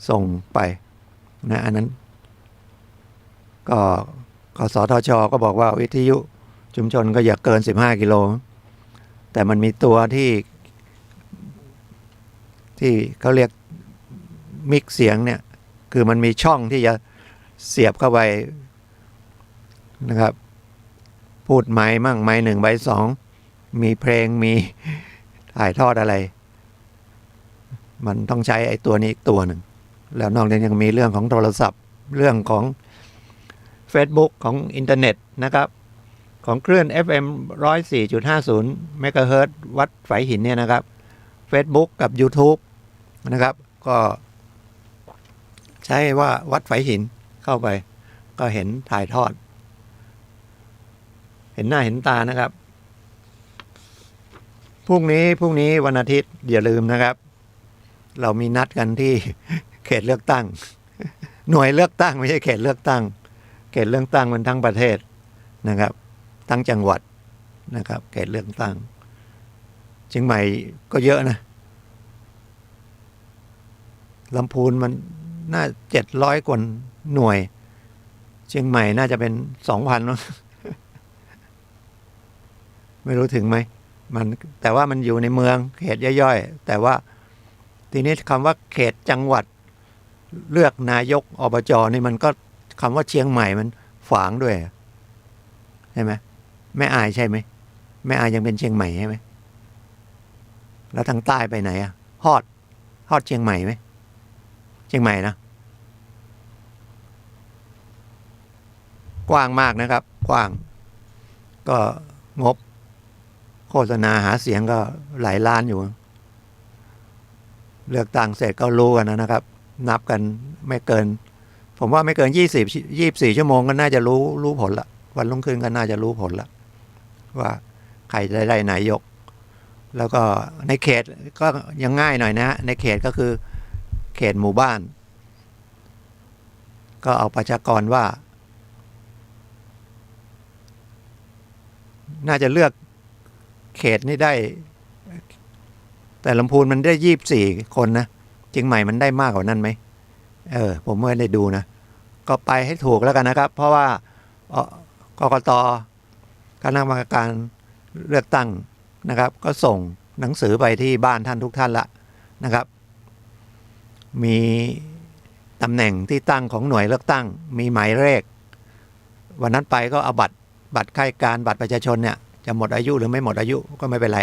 ส่งไปนะอันนั้นก็กสทช.ก็บอกว่าวิทยุชุมชนก็อย่าเกิน15กิโลแต่มันมีตัวที่เขาเรียกมิกเสียงเนี่ยคือมันมีช่องที่จะเสียบเข้าไปนะครับพูดไม้มั่งไม้หนึ่งไม้สองมีเพลงมีถ่ายทอดอะไรมันต้องใช้ไอ้ตัวนี้อีกตัวหนึ่งแล้วนอกจากยังมีเรื่องของโทรศัพท์เรื่องของ Facebook ของอินเทอร์เน็ตนะครับของคลื่น FM 104.50 เมกะเฮิรตซ์วัดฝายหินเนี่ยนะครับ Facebook กับ YouTube นะครับก็ใช้ว่าวัดฝายหินเข้าไปก็เห็นถ่ายทอดเห็นหน้าเห็นตานะครับพรุ่งนี้วันอาทิตย์อย่าลืมนะครับเรามีนัดกันที่เขตเลือกตั้งหน่วยเลือกตั้งไม่ใช่เขตเลือกตั้งเขตเลือกตั้งมันทั้งประเทศนะครับทั้งจังหวัดนะครับเขตเลือกตั้งเชียงใหม่ก็เยอะนะลำพูนมันน่า700 กว่าหน่วยเชียงใหม่น่าจะเป็น 2,000 มั้งไม่รู้ถึงไหมมันแต่ว่ามันอยู่ในเมืองเขตย่อยๆแต่ว่าทีนี้คำว่าเขตจังหวัดเลือกนายกอบจ.นี่มันก็คำว่าเชียงใหม่มันฝังด้วยใช่ไหมแม่อายใช่ไหมแม่อายยังเป็นเชียงใหม่ใช่ไหมแล้วทางใต้ไปไหนอะฮอดเชียงใหม่ไหมเชียงใหม่นะกว้างมากนะครับกว้างก็งบโฆษณาหาเสียงก็หลายล้านอยู่เลือกตั้งเสร็จก็รู้กันนะครับนับกันไม่เกินผมว่าไม่เกิน24 ชั่วโมงก็น่าจะรู้ผลละวันรุ่งขึ้นก็น่าจะรู้ผลละว่าใครจะได้นายกแล้วก็ในเขตก็ยังง่ายหน่อยนะในเขตก็คือเขตหมู่บ้านก็เอาประชากรว่าน่าจะเลือกเขตนี่ได้แต่ลำพูนมันได้24 คนนะเชียงใหม่มันได้มากกว่านั้นไหมผมไม่ได้ดูนะก็ไปให้ถูกแล้วกันนะครับเพราะว่ากกต.คณะกรรมการเลือกตั้งนะครับก็ส่งหนังสือไปที่บ้านท่านทุกท่านละนะครับมีตำแหน่งที่ตั้งของหน่วยเลือกตั้งมีหมายเลขวันนั้นไปก็เอาบัตรข้าราชการบัตรประชาชนเนี่ยจะหมดอายุหรือไม่หมดอายุก็ไม่เป็นไร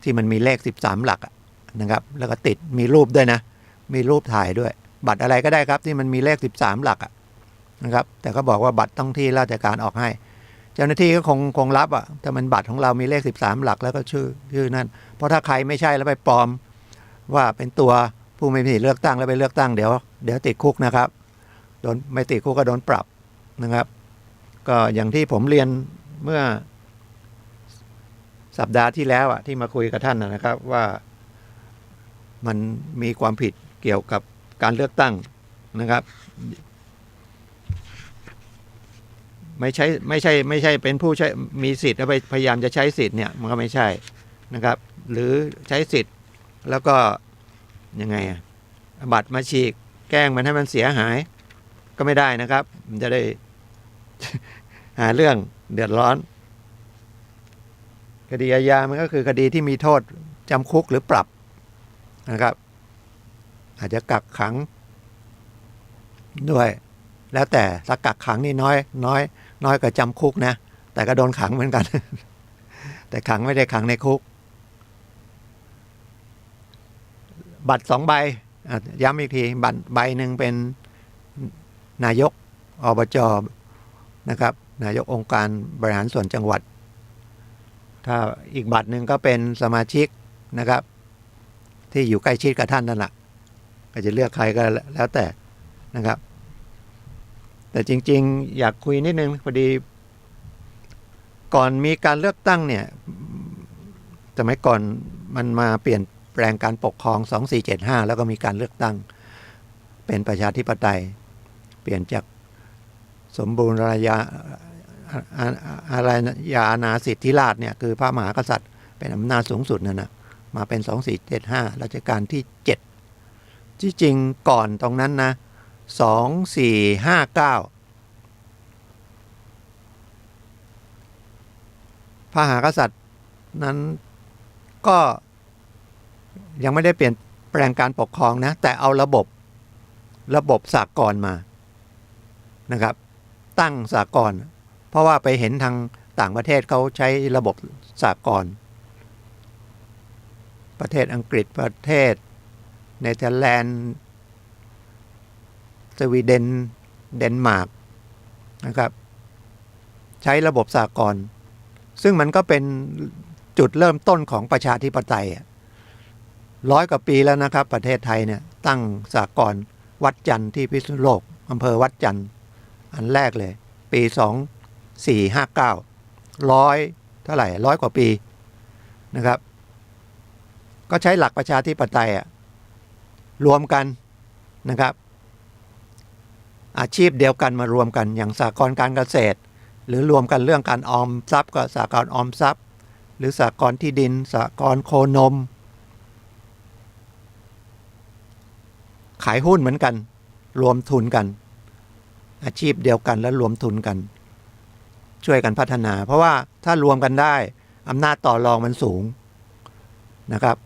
ที่มันมีเลข13 หลักนะครับแล้วก็ติดมีรูปด้วยนะมีรูปถ่ายด้วยบัตรอะไรก็ได้ครับที่มันมีเลข13 หลักนะครับแต่ก็บอกว่าบัตรต้องที่ราชการออกให้เจ้าหน้าที่ก็คงรับถ้ามันบัตรของเรามีเลข13 หลักแล้วก็ชื่อนั่นเพราะถ้าใครไม่ใช่แล้วไปปลอมว่าเป็นตัวผู้ไม่มีสิทธิ์เลือกตั้งแล้วไปเลือกตั้งเดี๋ยวติดคุกนะครับโดนไม่ติดคุกก็โดนปรับนะครับก็อย่างที่ผมเรียนเมื่อสัปดาห์ที่แล้วที่มาคุยกับท่านนะครับว่ามันมีความผิดเกี่ยวกับการเลือกตั้งนะครับไม่ใช่เป็นผู้ใช้มีสิทธิ์แล้วไปพยายามจะใช้สิทธิ์เนี่ยมันก็ไม่ใช่นะครับหรือใช้สิทธิ์แล้วก็ยังไงบัตรมาฉีกแกล้งมันให้มันเสียหายก็ไม่ได้นะครับมันจะได้ หาเรื่องเดือดร้อนคดีอาญามันก็คือคดีที่มีโทษจำคุกหรือปรับนะครับอาจจะกักขังด้วยแล้วแต่ถ้ากักขังนี่น้อยกว่าจำคุกนะแต่ก็โดนขังเหมือนกัน แต่ขังไม่ได้ขังในคุกบัตร2 ใบย้ำอีกทีบัตรใบหนึ่งเป็นนายกอบจ.นะครับนายกองค์การบริหารส่วนจังหวัดถ้าอีกบัตรหนึ่งก็เป็นสมาชิกนะครับที่อยู่ใกล้ชิดกับท่านนั่นแหละก็จะเลือกใครก็แล้วแต่นะครับแต่จริงๆอยากคุยนิดนึงพอดีก่อนมีการเลือกตั้งเนี่ยสมัยก่อนมันมาเปลี่ยนแปลงการปกครอง2475แล้วก็มีการเลือกตั้งเป็นประชาธิปไตยเปลี่ยนจากสมบูรณาญาณาสิทธิราชเนี่ยคือพระมหากษัตริย์เป็นอำนาจสูงสุดนั่นนะมาเป็น2475รัชกาลที่7 ที่จริงก่อนตรงนั้นนะ2459พระมหากษัตริย์นั้นก็ยังไม่ได้เปลี่ยนแปลงการปกครองนะแต่เอาระบบสากลมานะครับตั้งสากลเพราะว่าไปเห็นทางต่างประเทศเขาใช้ระบบสากลประเทศอังกฤษประเทศเนเธอร์แลนด์สวีเดนเดนมาร์กนะครับใช้ระบบสากลซึ่งมันก็เป็นจุดเริ่มต้นของประชาธิปไตย100 กว่าปีแล้วนะครับประเทศไทยเนี่ยตั้งสากลวัดจันทร์ที่พิษณุโลกอำเภอวัดจันทร์อันแรกเลยปี2459เท่าไหร่100 กว่าปีนะครับก็ใช้หลักประชาธิปไตยรวมกันนะครับอาชีพเดียวกันมารวมกันอย่างสหกรณ์การเกษตรหรือรวมกันเรื่องการออมทรัพย์ก็สหกรณ์ออมทรัพย์หรือสหกรณ์ที่ดินสหกรณ์โคนมขายหุ้นเหมือนกันรวมทุนกันอาชีพเดียวกันแล้วรวมทุนกันช่วยกันพัฒนาเพราะว่าถ้ารวมกันได้อำนาจต่อรองมันสูงนะครับ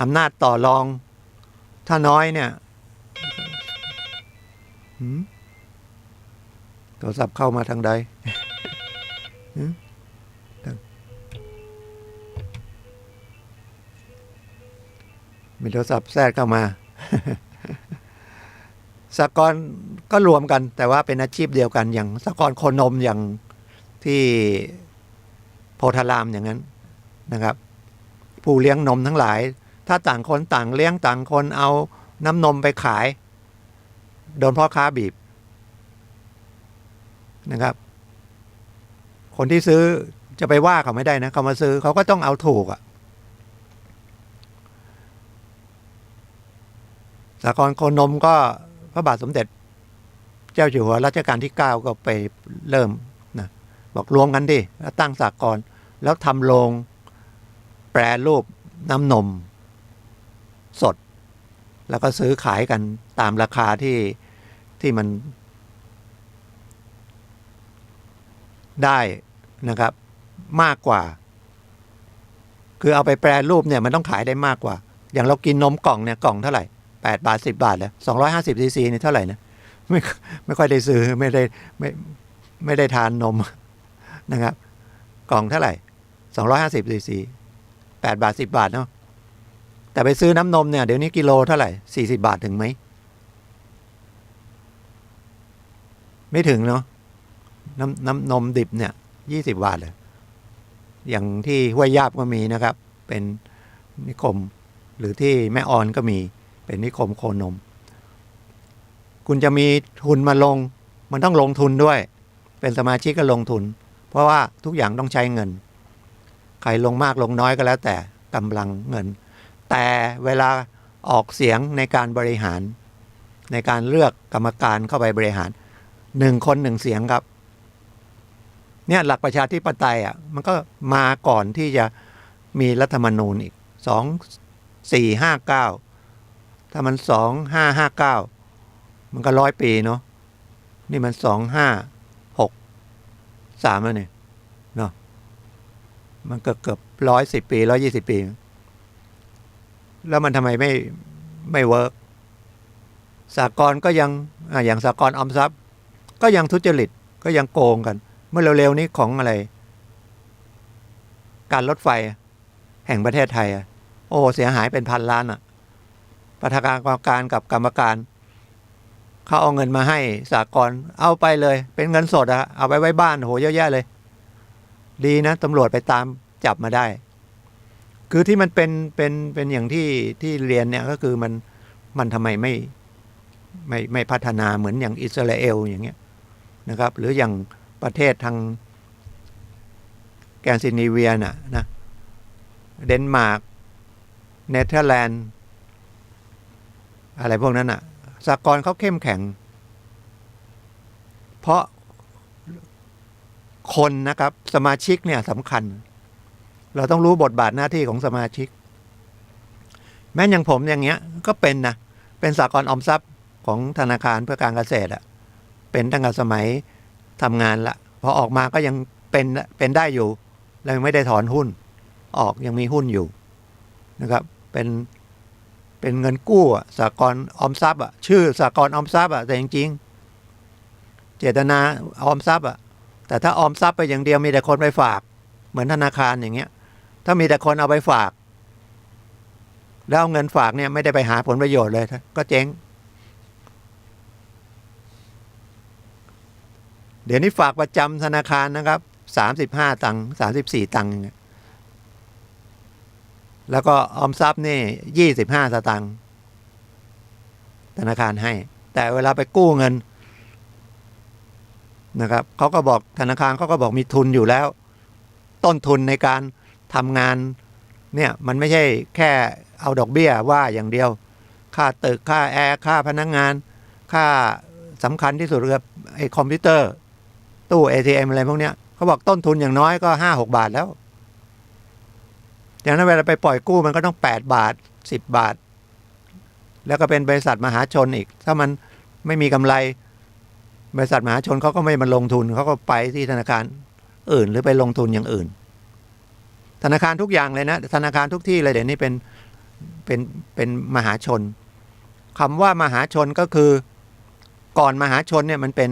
อำนาจต่อรองถ้าน้อยเนี่ยโทรศัพท์เข้ามาทางใดมีโทรศัพท์แทรกเข้ามาสหกรณ์ก็รวมกันแต่ว่าเป็นอาชีพเดียวกันอย่างสหกรณ์โคนมอย่างที่โพธารามอย่างนั้นนะครับผู้เลี้ยงนมทั้งหลายถ้าต่างคนต่างเลี้ยงต่างคนเอาน้ำนมไปขายโดนพ่อค้าบีบนะครับคนที่ซื้อจะไปว่าเขาไม่ได้นะเขามาซื้อเขาก็ต้องเอาถูกสหกรณ์โคนมก็พระบาทสมเด็จเจ้าอยู่หัวรัชกาลที่ 9ก็ไปเริ่มนะบอกรวมกันดิแล้วตั้งสหกรณ์แล้วทำโรงแปรรูปน้ำนมสดแล้วก็ซื้อขายกันตามราคาที่มันได้นะครับมากกว่าคือเอาไปแปรรูปเนี่ยมันต้องขายได้มากกว่าอย่างเรากินนมกล่องเนี่ยกล่องเท่าไหร่8 บาท 10 บาทแล้ว250 ซีซีนี่เท่าไหร่นะไม่ค่อยได้ซื้อไม่ได้ทานนมนะครับกล่องเท่าไหร่250 ซีซี8 บาท 10 บาทเนาะแต่ไปซื้อน้ำนมเนี่ยเดี๋ยวนี้กิโลเท่าไหร่40 บาทถึงไหมไม่ถึงเนาะน้ำนมดิบเนี่ย20 บาทเลยอย่างที่ห้วยยาบก็มีนะครับเป็นนิคมหรือที่แม่ออนก็มีเป็นนิคมโคนมคุณจะมีทุนมาลงมันต้องลงทุนด้วยเป็นสมาชิกก็ลงทุนเพราะว่าทุกอย่างต้องใช้เงินใครลงมากลงน้อยก็แล้วแต่กำลังเงินแต่เวลาออกเสียงในการบริหารในการเลือกกรรมการเข้าไปบริหาร1 คน1 เสียงครับเนี่ยหลักประชาธิปไตยมันก็มาก่อนที่จะมีรัฐธรรมนูญอีก2459ถ้ามัน2559มันก็100 ปีเนาะนี่มัน2563แล้วเนี่ยเนาะมันเกือบ110 ปี120 ปีแล้วมันทำไมไม่เวิร์กสหกรณ์ก็ยังอย่างสหกรณ์ออมทรัพย์ก็ยังทุจริตก็ยังโกงกันเมื่อเร็วๆนี้ของอะไรการรถไฟแห่งประเทศไทยโอ้เสียหายเป็น1,000 ล้านประธานกรรมการกับกรรมการเขาเอาเงินมาให้สหกรณ์เอาไปเลยเป็นเงินสดเอาไปไว้บ้านโหเยอะแยะเลยดีนะตำรวจไปตามจับมาได้คือที่มันเป็นอย่างที่เรียนเนี่ยก็คือมันทำไมไม่พัฒนาเหมือนอย่างอิสราเอลอย่างเงี้ยนะครับหรืออย่างประเทศทางแกนซินีเวียนะเดนมาร์กเนเธอร์แลนด์อะไรพวกนั้นสหกรณ์เขาเข้มแข็งเพราะคนนะครับสมาชิกเนี่ยสำคัญเราต้องรู้บทบาทหน้าที่ของสมาชิกแม้อย่างผมอย่างเงี้ยก็เป็น เป็นสหกรณ์ออมทรัพย์ของธนาคารเพื่อการเกษตรเป็นตั้งแต่สมัยทำงานละพอออกมาก็ยังเป็นได้อยู่แล้วไม่ได้ถอนหุ้นออกยังมีหุ้นอยู่นะครับเป็นเงินกู้สหกรณ์ออมทรัพย์ชื่อสหกรณ์ออมทรัพย์แต่จริงๆเจตนาออมทรัพย์แต่ถ้าออมทรัพย์ไปอย่างเดียวมีแต่คนไปฝากเหมือนธนาคารอย่างเงี้ยถ้ามีแต่คนเอาไปฝากแล้วเอาเงินฝากเนี่ยไม่ได้ไปหาผลประโยชน์เลยก็เจ๊งเดี๋ยวนี้ฝากประจำธนาคารนะครับ35 ตังค์34 ตังค์แล้วก็ออมทรัพย์นี่25 สตางค์ธนาคารให้แต่เวลาไปกู้เงินนะครับเขาก็บอกธนาคารเขาก็บอกมีทุนอยู่แล้วต้นทุนในการทำงานเนี่ยมันไม่ใช่แค่เอาดอกเบี้ยว่าอย่างเดียวค่าตึกค่าแอร์ค่าพนักงานค่าสำคัญที่สุดคือไอ้คอมพิวเตอร์ตู้ ATM อะไรพวกเนี้ยเขาบอกต้นทุนอย่างน้อยก็5-6 บาทแล้วอย่างนั้นเวลาไปปล่อยกู้มันก็ต้อง8 บาท10 บาทแล้วก็เป็นบริษัทมหาชนอีกถ้ามันไม่มีกำไรบริษัทมหาชนเขาก็ไม่มาลงทุนเขาก็ไปที่ธนาคารอื่นหรือไปลงทุนอย่างอื่นธนาคารทุกอย่างเลยนะธนาคารทุกที่เลยเดี๋ยวนี้เป็นมหาชนคำว่ามหาชนก็คือก่อนมหาชนเนี่ยมันเป็น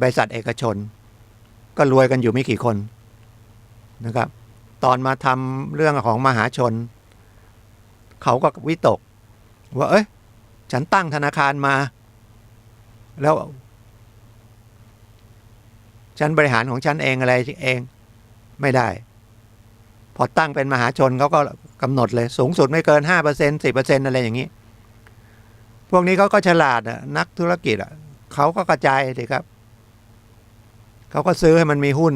บริษัทเอกชนก็รวยกันอยู่ไม่กี่คนนะครับตอนมาทำเรื่องของมหาชนเขาก็วิตกว่าเอ้ยฉันตั้งธนาคารมาแล้วฉันบริหารของฉันเองอะไรเองไม่ได้พอตั้งเป็นมหาชนเขาก็กำหนดเลยสูงสุดไม่เกิน 5% 10% อะไรอย่างนี้พวกนี้เขาก็ฉลาดนักธุรกิจเขาก็กระจายสิครับเขาก็ซื้อให้มันมีหุ้น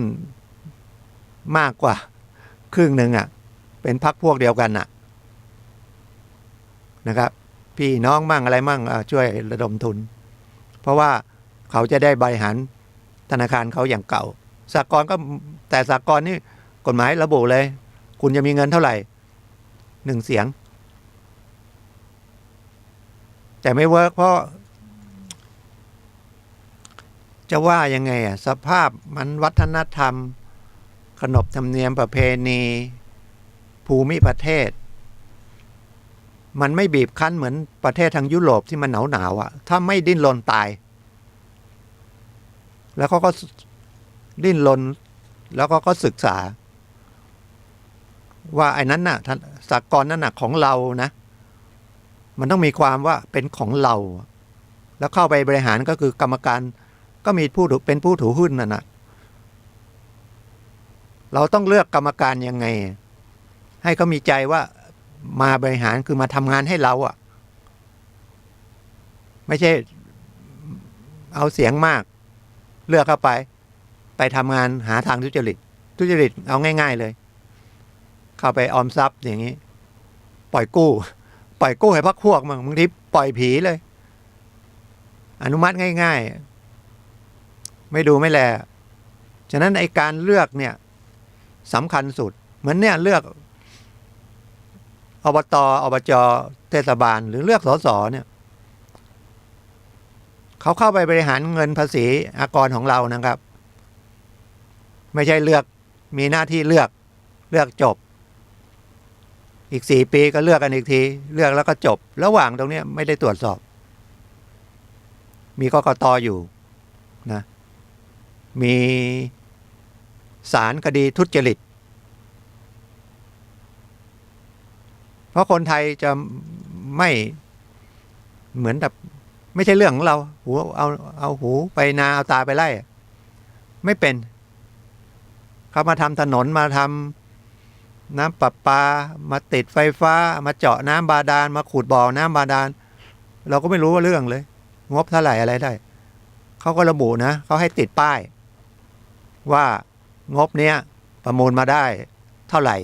มากกว่าครึ่งหนึ่งเป็นพรรคพวกเดียวกันนะครับพี่น้องมั่งอะไรมั่งช่วยระดมทุนเพราะว่าเขาจะได้บริหารธนาคารเขาอย่างเก่าสหกรณ์ก็แต่สหกรณ์นี่กฎหมายระบุเลยคุณจะมีเงินเท่าไหร่1 เสียงแต่ไม่เวิร์กเพราะจะว่ายังไงสภาพมันวัฒนธรรมขนบธรรมเนียมประเพณีภูมิประเทศมันไม่บีบคั้นเหมือนประเทศทางยุโรปที่มันหนาวถ้าไม่ดิ้นรนตายแล้วเขาก็ดิ้นรนแล้วก็ศึกษาว่าไอ้นั้นสหกรณ์นั้นของเรานะมันต้องมีความว่าเป็นของเราแล้วเข้าไปบริหารก็คือกรรมการก็มีเป็นผู้ถือหุ้นนะเราต้องเลือกกรรมการยังไงให้เขามีใจว่ามาบริหารคือมาทำงานให้เราไม่ใช่เอาเสียงมากเลือกเข้าไปทำงานหาทางทุจริตเอาง่ายๆเลยเข้าไปออมทรัพย์อย่างนี้ปล่อยกู้ให้พรรคพวกบางทีปล่อยผีเลยอนุมัติง่ายๆไม่ดูไม่แลฉะนั้นไอ้การเลือกเนี่ยสำคัญสุดเหมือนเนี่ยเลือกอบต.อบจ.เทศบาลหรือเลือกสส.เนี่ยเขาเข้าไปบริหารเงินภาษีอากรของเรานะครับไม่ใช่เลือกมีหน้าที่เลือกจบอีก4 ปีก็เลือกกันอีกทีเลือกแล้วก็จบระหว่างตรงนี้ไม่ได้ตรวจสอบมีกกต.อยู่นะมีศาลคดีทุจริตเพราะคนไทยจะไม่เหมือนแบบไม่ใช่เรื่องของเราหูเอาหูไปนาเอาตาไปไล่ไม่เป็นเขามาทำถนนมาทำน้ำประปามาติดไฟฟ้ามาเจาะน้ำบาดาลมาขุดบ่อน้ำบาดาลเราก็ไม่รู้ว่าเรื่องเลยงบเท่าไหร่อะไรได้เขาก็ระบุนะเขาให้ติดป้ายว่างบเนี้ยประมูลมาได้เท่าไหร่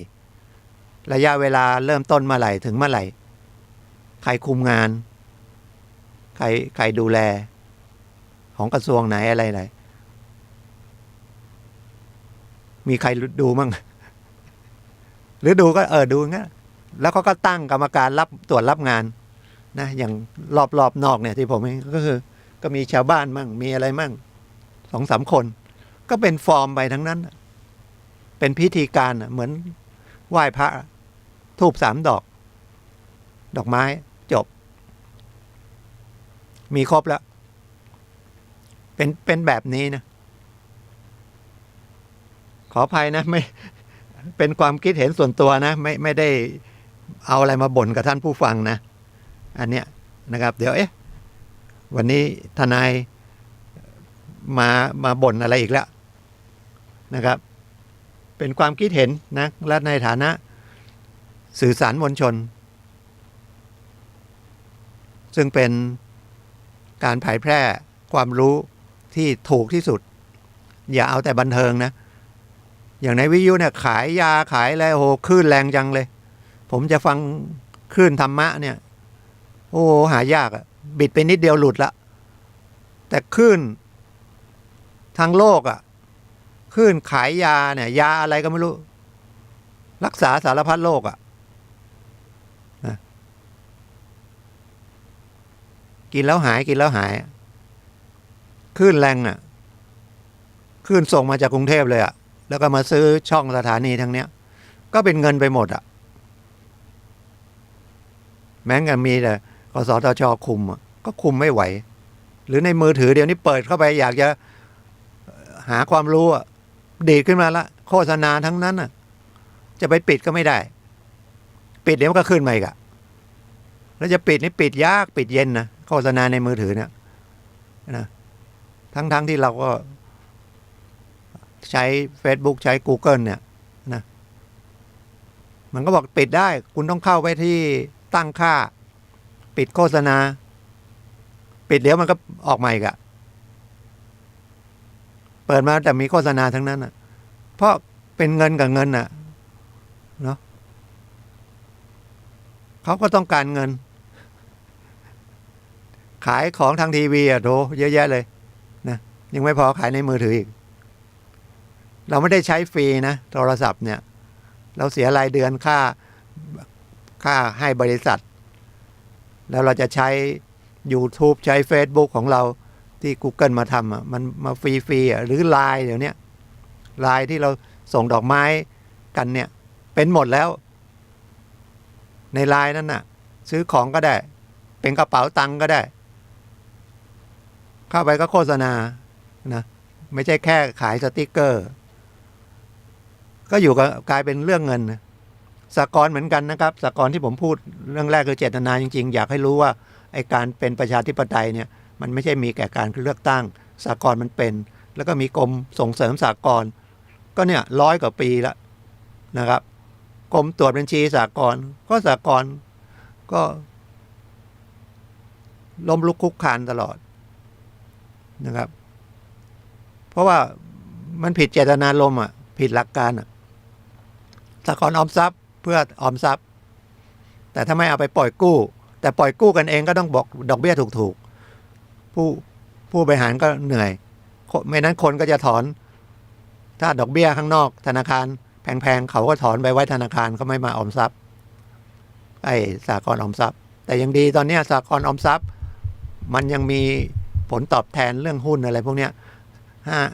ระยะเวลาเริ่มต้นเมื่อไหร่ถึงเมื่อไหร่ใครคุมงานใครดูแลของกระทรวงไหนอะไรมีใครดูมั่งหรือดูก็ดูงั้นแล้วเขาก็ตั้งกรรมการตรวจรับงาน นะอย่างรอบนอกเนี่ยที่ผมเองก็คือก็มีชาวบ้านมั่งมีอะไรมั่ง2-3 คน ก็เป็นฟอร์มไปทั้งนั้นเป็นพิธีการเหมือนไหว้พระธูป3 ดอก ดอกไม้จบ มีครบแล้วเป็นแบบนี้นะขออภัยนะไม่เป็นความคิดเห็นส่วนตัวนะไม่ได้เอาอะไรมาบ่นกับท่านผู้ฟังนะอันเนี้ยนะครับเดี๋ยววันนี้ทนายมาบ่นอะไรอีกแล้วนะครับเป็นความคิดเห็นนะและในฐานะสื่อสารมวลชนซึ่งเป็นการเผยแพร่ความรู้ที่ถูกที่สุดอย่าเอาแต่บันเทิงนะอย่างในวิทยุเนี่ยขายยาขายอะไรโอ้โหคลื่นแรงจังเลยผมจะฟังคลื่นธรรมะเนี่ยโอ้โหหายากอะบิดไปนิดเดียวหลุดละแต่คลื่นทางโลกอะคลื่นขายยาเนี่ยยาอะไรก็ไม่รู้รักษาสารพัดโรคอะนะกินแล้วหายกินแล้วหายคลื่นแรงอะคลื่นส่งมาจากกรุงเทพเลยอะแล้วก็มาซื้อช่องสถานีทั้งเนี้ยก็เป็นเงินไปหมดอะแม้กันมีแต่กสทช.คุมก็คุมไม่ไหวหรือในมือถือเดี๋ยวนี้เปิดเข้าไปอยากจะหาความรู้ดีขึ้นมาละโฆษณาทั้งนั้นจะไปปิดก็ไม่ได้ปิดเดี๋ยวมันก็ขึ้นมาอีกแล้วจะปิดนี่ปิดยากปิดเย็นนะโฆษณาในมือถือเนี่ยนะทั้งที่เราก็ใช้ Facebook ใช้ Google เนี่ยนะมันก็บอกปิดได้คุณต้องเข้าไปที่ตั้งค่าปิดโฆษณาปิดเดี๋ยวมันก็ออกมาอีกเปิดมาแต่มีโฆษณาทั้งนั้นเพราะเป็นเงินกับเงินเนาะเขาก็ต้องการเงินขายของทางทีวีโถเยอะแยะเลยนะยังไม่พอขายในมือถืออีกเราไม่ได้ใช้ฟรีนะโทรศัพท์เนี่ยเราเสียรายเดือนค่าให้บริษัทแล้วเราจะใช้ YouTube ใช้ Facebook ของเราที่ Google มาทำมันมาฟรีหรือ LINE เดี๋ยวนี้LINE ที่เราส่งดอกไม้กันเนี่ยเป็นหมดแล้วในLINEนั้นซื้อของก็ได้เป็นกระเป๋าตังค์ก็ได้เข้าไปก็โฆษณานะไม่ใช่แค่ขายสติกเกอร์ก็อยู่กับกลายเป็นเรื่องเงินสหกรณ์เหมือนกันนะครับสหกรณ์ที่ผมพูดเรื่องแรกคือเจตนาจริงๆอยากให้รู้ว่าไอ้การเป็นประชาธิปไตยเนี่ยมันไม่ใช่มีแก่การเลือกตั้งสหกรณ์มันเป็นแล้วก็มีกรมส่งเสริมสหกรณ์ก็เนี่ย100 กว่าปีแล้วนะครับกรมตรวจบัญชีสหกรณ์ก็สหกรณ์ก็ล้มลุกคลุกคลานตลอดนะครับเพราะว่ามันผิดเจตนารมณ์ผิดหลักการสหกรณ์ออมทรัพย์เพื่อออมทรัพย์แต่ถ้าไม่เอาไปปล่อยกู้แต่ปล่อยกู้กันเองก็ต้องบอกดอกเบี้ยถูกผู้บริหารก็เหนื่อยไม่นั้นคนก็จะถอนถ้าดอกเบี้ยข้างนอกธนาคารแพงๆเขาก็ถอนไปไว้ธนาคารเขาไม่มาออมทรัพย์ไอ้สหกรณ์ออมทรัพย์แต่ยังดีตอนนี้สหกรณ์ออมทรัพย์มันยังมีผลตอบแทนเรื่องหุ้นอะไรพวกเนี้ย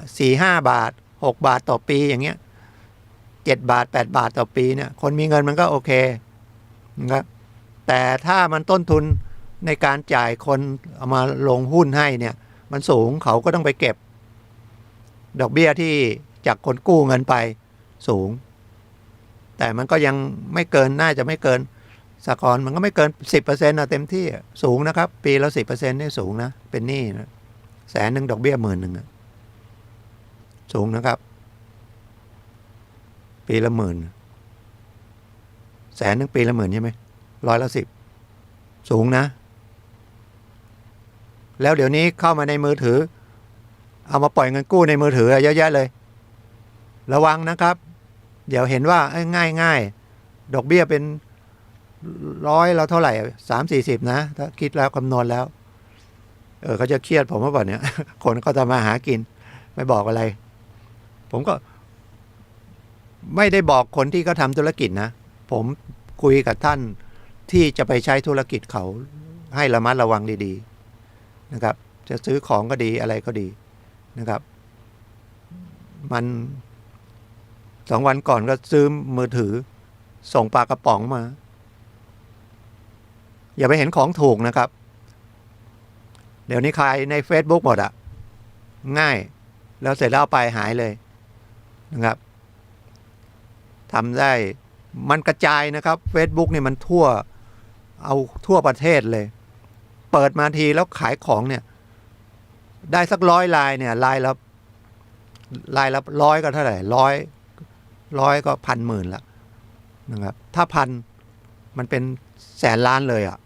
4-5 บาท6 บาทต่อปีอย่างเงี้ย7 บาท8 บาทต่อปีเนี่ยคนมีเงินมันก็โอเคนะครับแต่ถ้ามันต้นทุนในการจ่ายคนเอามาลงหุ้นให้เนี่ยมันสูงเขาก็ต้องไปเก็บดอกเบี้ยที่จากคนกู้เงินไปสูงแต่มันก็ยังไม่เกินน่าจะไม่เกินสหกรณ์มันก็ไม่เกิน 10% เต็มที่สูงนะครับปีละ 10% นี่สูงนะเป็นหนี้นะ100,000ดอกเบี้ย10,000สูงนะครับปีละ10,000 100,000ปีละ10,000ใช่ไหม10%สูงนะแล้วเดี๋ยวนี้เข้ามาในมือถือเอามาปล่อยเงินกู้ในมือถือเยอะแยะเลยระวังนะครับเดี๋ยวเห็นว่าง่ายดอกเบี้ยเป็น100แล้วเท่าไหร่30-40นะถ้าคิดแล้วคำนวณแล้วเขาจะเครียดผมว่าเนี่ยคนเขาจะมาหากินไม่บอกอะไรผมก็ไม่ได้บอกคนที่เขาทำธุรกิจนะผมคุยกับท่านที่จะไปใช้ธุรกิจเขา ให้ระมัดระวังดีๆนะครับจะซื้อของก็ดีอะไรก็ดีนะครับมัน2 วันก่อนก็ซื้อมือถือส่งปลากระป๋องมาอย่าไปเห็นของถูกนะครับเดี๋ยวนี้ขายใน Facebook หมดอะง่ายแล้วเสร็จแล้วเอาไปหายเลยนะครับทำได้มันกระจายนะครับ Facebook นี่มันทั่วประเทศเลยเปิดมาทีแล้วขายของเนี่ยได้สัก100 ลายเนี่ยลายละ100ก็เท่าไหร่ร้อยก็10,000ละนะครับถ้ามันเป็นแสนล้านเลยอ่ะ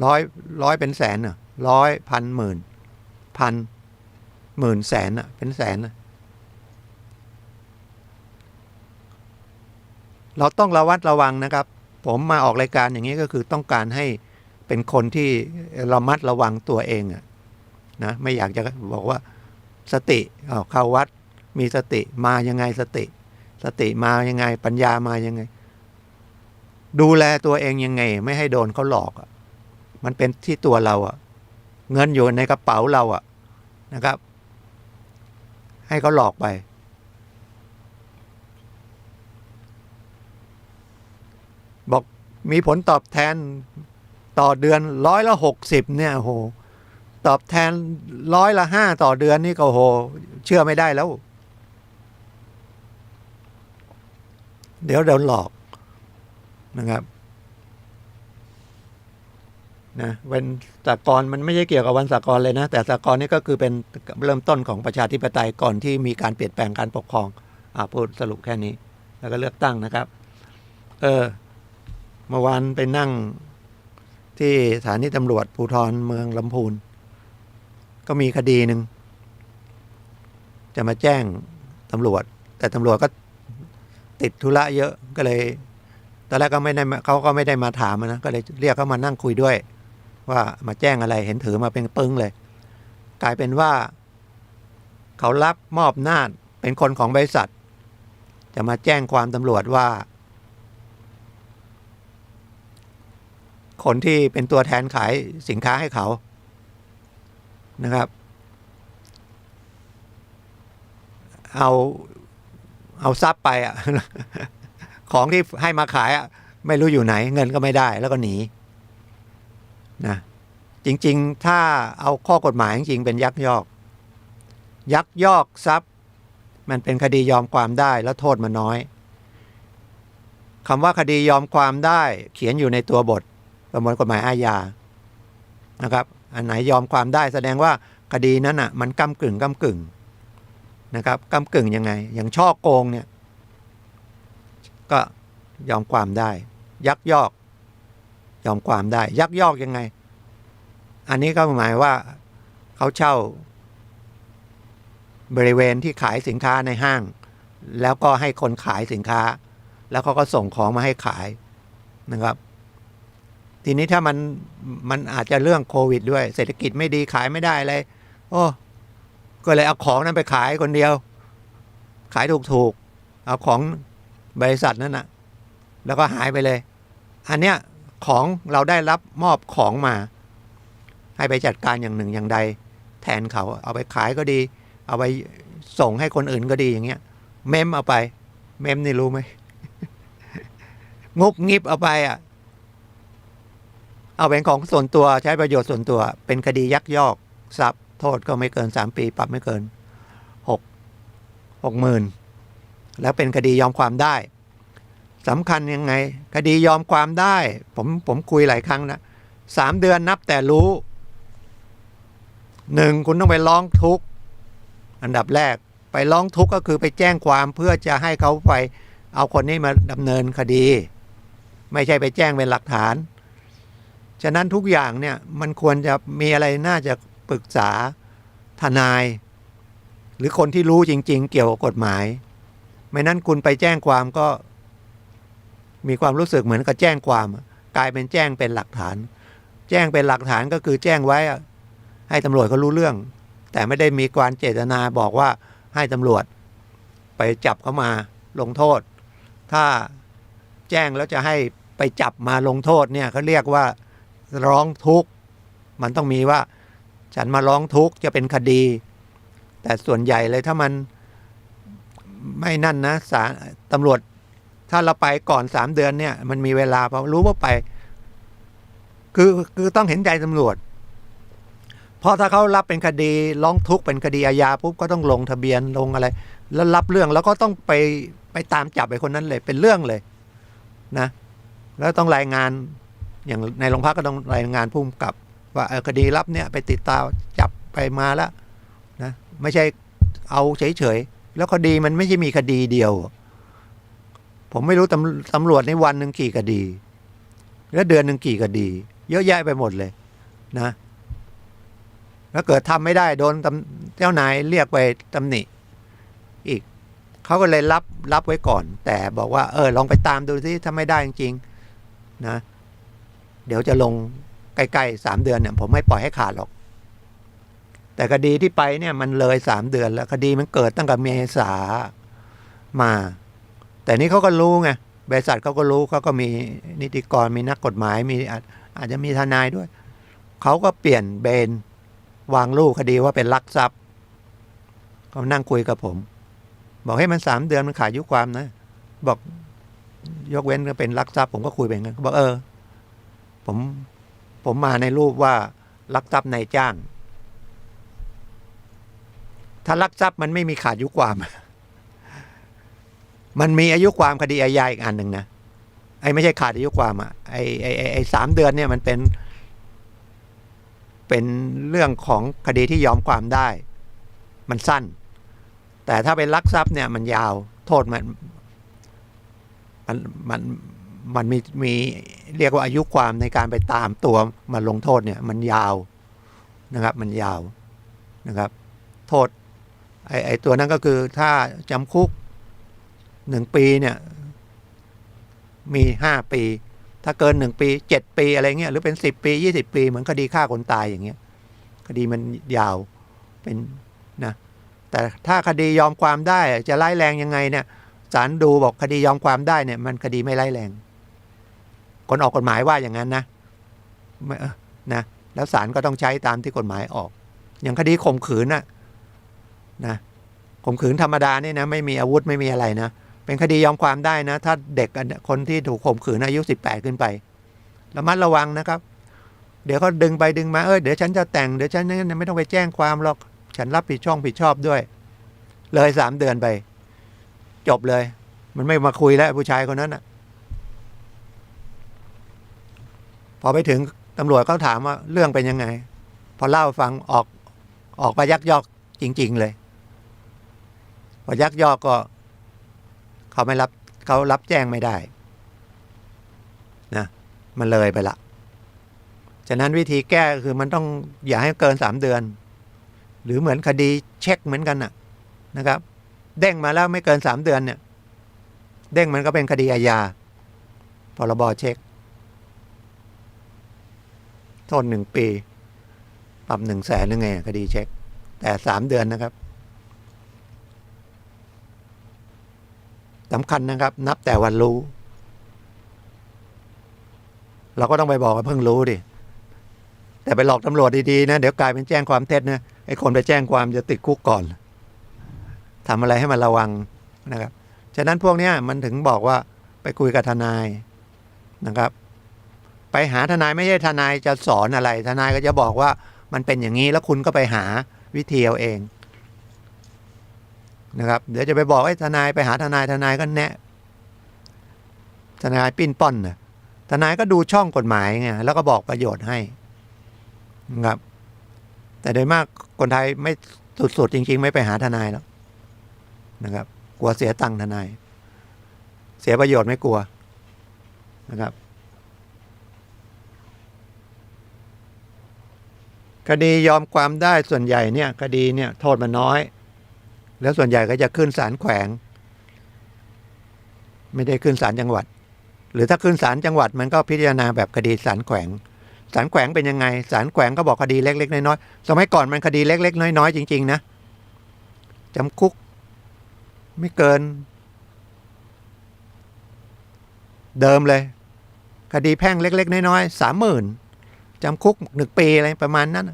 ร้อยเป็นแสนอ่ะ100 1000 10,000 10,000 แสนอ่ะเป็นแสนอ่ะเราต้องระวัดระวังนะครับผมมาออกรายการอย่างนี้ก็คือต้องการให้เป็นคนที่ระมัดระวังตัวเองอ่ะนะไม่อยากจะบอกว่าสติเข้าวัดมีสติมายังไงสติมายังไงปัญญามายังไงดูแลตัวเองยังไงไม่ให้โดนเขาหลอกอ่ะมันเป็นที่ตัวเราอ่ะเงินอยู่ในกระเป๋าเราอ่ะนะครับให้เขาหลอกไปบอกมีผลตอบแทนต่อเดือน60%เนี่ยโหตอบแทน5%ต่อเดือนนี่ก็โหเชื่อไม่ได้แล้วเดี๋ยวโดนหลอกนะครับนะวันสากลมันไม่ใช่เกี่ยวกับวันสากลเลยนะแต่สากลนี่ก็คือเป็นเริ่มต้นของประชาธิปไตยก่อนที่มีการเปลี่ยนแปลงการปกครองพูดสรุปแค่นี้แล้วก็เลือกตั้งนะครับเมื่อวานไปนั่งที่สถานีตำรวจภูธรเมืองลำพูนก็มีคดีหนึ่งจะมาแจ้งตำรวจแต่ตำรวจก็ติดธุระเยอะก็เลยตอนแรกก็ไม่ได้เขาก็ไม่ได้มาถามนะก็เลยเรียกเขามานั่งคุยด้วยว่ามาแจ้งอะไรเห็นถือมาเป็นปึ้งเลยกลายเป็นว่าเขารับมอบหน้าเป็นคนของบริษัทจะมาแจ้งความตำรวจว่าคนที่เป็นตัวแทนขายสินค้าให้เขานะครับเอาทรัพย์ไปอ่ะ ของที่ให้มาขายอ่ะไม่รู้อยู่ไหนเงินก็ไม่ได้แล้วก็หนีนะจริงๆถ้าเอาข้อกฎหมายจริงๆเป็นยักยอกทรัพย์มันเป็นคดียอมความได้แล้วโทษมันน้อยคำว่าคดียอมความได้เขียนอยู่ในตัวบทประมวลกฎหมายอาญานะครับอันไหนยอมความได้แสดงว่าคดีนั้นอ่ะมันก้ำกึ่งนะครับก้ำกึ่งยังไงอย่างช่อโกงเนี่ยก็ยอมความได้ยักยอกยอมความได้ยักยอกยังไงอันนี้ก็หมายว่าเขาเช่าบริเวณที่ขายสินค้าในห้างแล้วก็ให้คนขายสินค้าแล้วเขาก็ส่งของมาให้ขายนะครับทีนี้ถ้ามันอาจจะเรื่องโควิดด้วยเศรษฐกิจไม่ดีขายไม่ได้เลยก็เลยเอาของนั้นไปขายคนเดียวขายถูกเอาของบริษัทนั้นนะแล้วก็หายไปเลยอันเนี้ยของเราได้รับมอบของมาให้ไปจัดการอย่างหนึ่งอย่างใดแทนเขาเอาไปขายก็ดีเอาไปส่งให้คนอื่นก็ดีอย่างเงี้ยเมมเอาไปเมมนี่รู้ไหม งุบงิบเอาไปเอาเป็นของส่วนตัวใช้ประโยชน์ส่วนตัวเป็นคดียักยอกทรัพย์โทษก็ไม่เกิน3 ปีปรับไม่เกิน60,000แล้วเป็นคดียอมความได้สำคัญยังไงคดียอมความได้ผมคุยหลายครั้งนะ3 เดือนนับแต่รู้1คุณต้องไปร้องทุกข์อันดับแรกไปร้องทุกข์ก็คือไปแจ้งความเพื่อจะให้เขาไปเอาคนนี้มาดำเนินคดีไม่ใช่ไปแจ้งเป็นหลักฐานฉะนั้นทุกอย่างเนี่ยมันควรจะมีอะไรน่าจะปรึกษาทนายหรือคนที่รู้จริงๆเกี่ยวกับกฎหมายไม่นั้นคุณไปแจ้งความก็มีความรู้สึกเหมือนกับแจ้งความกลายเป็นแจ้งเป็นหลักฐานแจ้งเป็นหลักฐานก็คือแจ้งไว้ให้ตำรวจเขารู้เรื่องแต่ไม่ได้มีการเจตนาบอกว่าให้ตำรวจไปจับเขามาลงโทษถ้าแจ้งแล้วจะให้ ไปจับมาลงโทษเนี่ยเขาเรียกว่าร้องทุกข์มันต้องมีว่าฉันมาร้องทุกข์จะเป็นคดีแต่ส่วนใหญ่เลยถ้ามันไม่นั่นนะศาลตำรวจถ้าเราไปก่อน3 เดือนเนี่ยมันมีเวลาพอรู้ว่าไปคือต้องเห็นใจตำรวจเพราะถ้าเขารับเป็นคดีร้องทุกข์เป็นคดีอาญาปุ๊บก็ต้องลงทะเบียนลงอะไรแล้วรับเรื่องแล้วก็ต้องไปตามจับไอ้คนนั้นเลยเป็นเรื่องเลยนะแล้วต้องรายงานอย่างในโรงพักก็ต้องรายงานผู้กำกับว่าคดีรับเนี่ยไปติดตามจับไปมาแล้วนะไม่ใช่เอาเฉยๆแล้วคดีมันไม่ใช่มีคดีเดียวผมไม่รู้ตำรวจในวันหนึ่งกี่คดีแล้วเดือนหนึ่งกี่คดีเยอะแยะไปหมดเลยนะแล้วเกิดทำไม่ได้โดนเจ้านายเรียกไปตำหนิอีกเขาก็เลยรับไว้ก่อนแต่บอกว่าลองไปตามดูสิถ้าไม่ได้จริงๆนะเดี๋ยวจะลงใกล้ๆ3 เดือนเนี่ยผมไม่ปล่อยให้ขาดหรอกแต่คดีที่ไปเนี่ยมันเลย3 เดือนแล้วคดีมันเกิดตั้งแต่เมษามาแต่นี้เขาก็รู้ไงบริษัทเขาก็รู้เขาก็มีนิติกรมีนักกฎหมายมีอาจจะมีทนายด้วยเขาก็เปลี่ยนเบนวางลูกคดีว่าเป็นลักทรัพย์เขานั่งคุยกับผมบอกให้มัน3 เดือนมันขาดอายุความนะบอกยกเว้นก็เป็นลักทรัพย์ผมก็คุยไปงั้นบอกผมมาในรูปว่าลักทรัพย์นายจ้างถ้าลักทรัพย์มันไม่มีขาดอายุความมันมีอายุความคดีอาญาอีกอันหนึ่งนะไม่ใช่ขาดอายุความไอ้3 เดือนเนี่ยมันเป็นเรื่องของคดีที่ยอมความได้มันสั้นแต่ถ้าเป็นลักทรัพย์เนี่ยมันยาวโทษมันมีเรียกว่าอายุความในการไปตามตัวมาลงโทษเนี่ยมันยาวนะครับมันยาวนะครับโทษไอ้ตัวนั้นก็คือถ้าจำคุก1 ปีเนี่ยมี5 ปีถ้าเกิน1 ปี7 ปีอะไรเงี้ยหรือเป็น10 ปี20 ปีเหมือนคดีฆ่าคนตายอย่างเงี้ยคดีมันยาวเป็นนะแต่ถ้าคดียอมความได้จะร้ายแรงยังไงเนี่ยศาลดูบอกคดียอมความได้เนี่ยมันคดีไม่ร้ายแรงคนออกกฎหมายว่าอย่างนั้นนะแล้วศาลก็ต้องใช้ตามที่กฎหมายออกอย่างคดีข่มขืนนะข่มขืนธรรมดานี่นะไม่มีอาวุธไม่มีอะไรนะเป็นคดียอมความได้นะถ้าเด็กคนที่ถูกข่มขืนอายุ18ขึ้นไประมัดระวังนะครับเดี๋ยวเขาดึงไปดึงมาเดี๋ยวฉันจะแต่งเดี๋ยวฉันไม่ต้องไปแจ้งความหรอกฉันรับผิดชอบด้วยเลย3 เดือนไปจบเลยมันไม่มาคุยแล้วผู้ชายคนนั้นพอไปถึงตำรวจเขาถามว่าเรื่องเป็นยังไงพอเล่าฟังออกไปยักยอกจริงๆเลยพอยักยอกก็เขารับแจ้งไม่ได้นะมันเลยไปละฉะนั้นวิธีแก้คือมันต้องอย่าให้เกิน3 เดือนหรือเหมือนคดีเช็คเหมือนกันนะครับเด้งมาแล้วไม่เกิน3 เดือนเนี่ยเด้งมันก็เป็นคดีอาญาพรบเช็คโทษ1 ปีปรับ100,000หรือไงคดีเช็คแต่3 เดือนนะครับสำคัญนะครับนับแต่วันรู้เราก็ต้องไปบอกว่าเพิ่งรู้ดิแต่ไปหลอกตำรวจดีๆนะเดี๋ยวกลายเป็นแจ้งความเท็จนะไอ้คนไปแจ้งความจะติดคุกก่อนทำอะไรให้มันระวังนะครับฉะนั้นพวกนี้มันถึงบอกว่าไปคุยกับทนายนะครับไปหาทนายไม่ใช่ทนายจะสอนอะไรทนายก็จะบอกว่ามันเป็นอย่างนี้แล้วคุณก็ไปหาวิธีเอาเองนะครับเดี๋ยวจะไปบอกให้ทนายไปหาทนายก็แนะทนายปิ้นป้อนนะทนายก็ดูช่องกฎหมายไงแล้วก็บอกประโยชน์ให้นะครับแต่โดยมากคนไทยไม่สุดๆจริงๆไม่ไปหาทนายแล้วนะครับกลัวเสียตังค์ทนายเสียประโยชน์ไม่กลัวนะครับคดียอมความได้ส่วนใหญ่เนี่ยคดีเนี่ยโทษมันน้อยแล้วส่วนใหญ่ก็จะขึ้นศาลแขวงไม่ได้ขึ้นศาลจังหวัดหรือถ้าขึ้นศาลจังหวัดมันก็พิจารณาแบบคดีศาลแขวงศาลแขวงเป็นยังไงศาลแขวงก็บอกคดีเล็กๆน้อยๆสมัยก่อนมันคดีเล็กๆน้อยๆจริงๆนะจำคุกไม่เกินเดิมเลย คดีแพ่งเล็กๆน้อยๆ30,000จำคุก1 ปีอะไรประมาณนั้น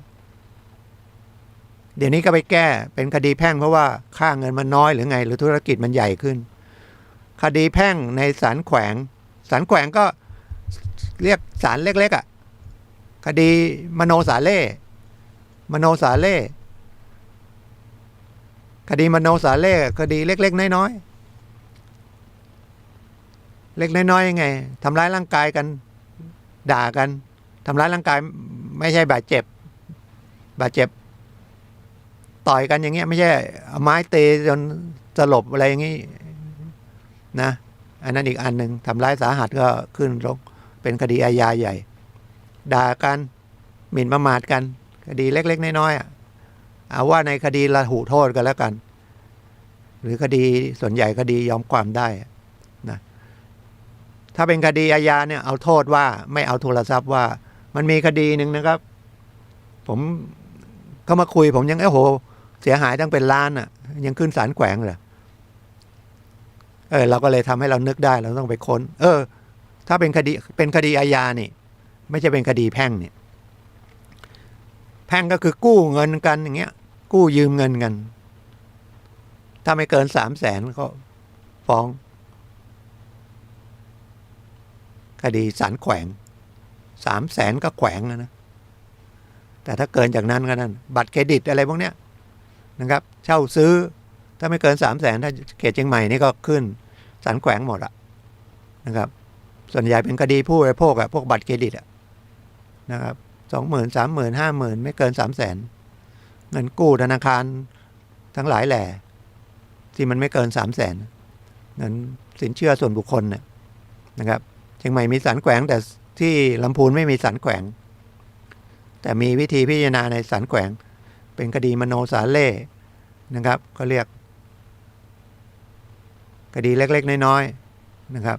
เดี๋ยวนี้ก็ไปแก้เป็นคดีแพ่งเพราะว่าค่าเงินมันน้อยหรือไงหรือธุรกิจมันใหญ่ขึ้นคดีแพ่งในศาลแขวงก็เรียกศาลเล็กๆคดีมโนสาเล่คดีมโนสาเล่คดีเล็กๆน้อยๆเล็กน้อยๆยังไงทำร้ายร่างกายกันด่ากันทำร้ายร่างกายไม่ใช่บาดเจ็บต่อยกันอย่างเงี้ยไม่ใช่เอาไม้ตีจนสลบอะไรอย่างงี้นะอันนั้นอีกอันหนึ่งทำร้ายสาหัสก็ขึ้นลงเป็นคดีอาญาใหญ่ด่ากันหมิ่นประมาทกันคดีเล็กๆน้อยๆเอาว่าในคดีละหูโทษกันแล้วกันหรือคดีส่วนใหญ่คดียอมความได้นะถ้าเป็นคดีอาญาเนี่ยเอาโทษว่าไม่เอาโทรศัพท์ว่ามันมีคดีหนึ่งนะครับผมก็มาคุยผมยังโอ้โหเสียหายตั้งเป็นล้านยังขึ้นศาลแขวงเลยเราก็เลยทำให้เรานึกได้เราต้องไปค้นถ้าเป็นคดีอาญานี่ไม่ใช่เป็นคดีแพ่งเนี่ยแพ่งก็คือกู้เงินกันอย่างเงี้ยกู้ยืมเงินกันถ้าไม่เกิน300,000ก็ฟ้องคดีศาลแขวง300,000ก็แขวงนะแต่ถ้าเกินจากนั้นก็นั่นบัตรเครดิตอะไรพวกเนี้ยนะครับเช่าซื้อถ้าไม่เกิน300,000ถ้าเขตเชียงใหม่นี่ก็ขึ้นศาลแขวงหมดนะครับส่วนใหญ่เป็นคดีผู้บริโภคพวกบัตรเครดิตนะครับ20,000 30,000 50,000ไม่เกิน300,000เงินกู้ธนาคารทั้งหลายแหล่ที่มันไม่เกิน300,000เงินสินเชื่อส่วนบุคคลเนี่ยนะครับเชียงใหม่มีศาลแขวงแต่ที่ลำพูนไม่มีศาลแขวงแต่มีวิธีพิจารณาในศาลแขวงเป็นคดีมโนสาเล่นะครับก็เรียกคดีเล็กๆน้อยๆนะครับ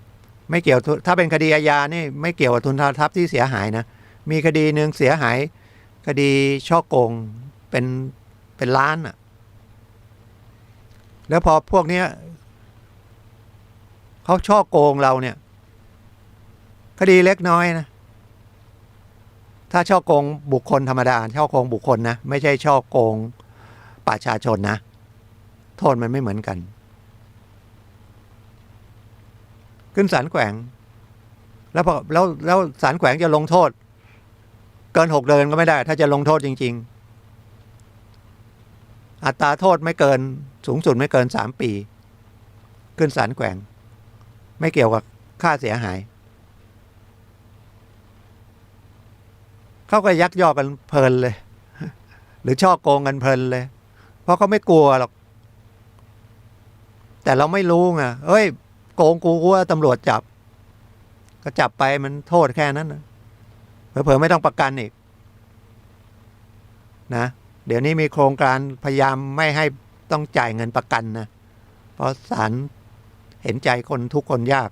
ไม่เกี่ยวถ้าเป็นคดีอาญานี่ไม่เกี่ยวกับทุนทรัพย์ที่เสียหายนะมีคดีหนึ่งเสียหายคดีช่อโกงเป็นล้านแล้วพอพวกนี้เขาช่อโกงเราเนี่ยคดีเล็กน้อยนะถ้าช่อโกงบุคคลธรรมดาช่อโกงบุคคลนะไม่ใช่ช่อโกงประชาชนนะโทษมันไม่เหมือนกันขึ้นศาลแขวงแล้วศาลแขวงจะลงโทษเกิน6 เดือนก็ไม่ได้ถ้าจะลงโทษจริงๆอัตราโทษไม่เกินสูงสุดไม่เกิน3 ปีขึ้นศาลแขวงไม่เกี่ยวกับค่าเสียหายเขาก็ยักยอกกันเพลินเลยหรือช่อโกงกันเพลินเลยเพราะเขาไม่กลัวหรอกแต่เราไม่รู้ไงโกงกูว่าตำรวจจับก็จับไปมันโทษแค่นั้นนะเผลอๆไม่ต้องประกันอีกนะเดี๋ยวนี้มีโครงการพยายามไม่ให้ต้องจ่ายเงินประกันนะเพราะศาลเห็นใจคนทุกคนยาก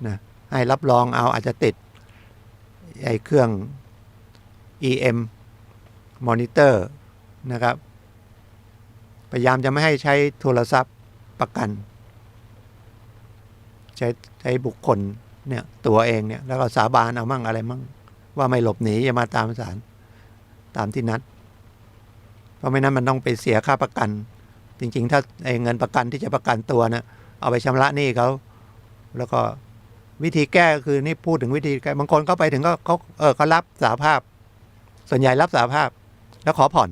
นะให้รับรองเอาอาจจะติดไอ้เครื่อง EM monitor นะครับพยายามจะไม่ให้ใช้โทรศัพท์ประกันใช้บุคคลเนี่ยตัวเองเนี่ยแล้วก็สาบานเอามั่งอะไรมั่งว่าไม่หลบหนีจะมาตามศาลตามที่นัดเพราะไม่นั้นมันต้องไปเสียค่าประกันจริงๆถ้าไอ้เงินประกันที่จะประกันตัวนะเอาไปชำระหนี้เขาแล้วก็วิธีแก้ก็คือนี่พูดถึงวิธีแก้บางคนเข้าไปถึงก็เขารับสารภาพส่วนใหญ่รับสารภาพแล้วขอผ่อน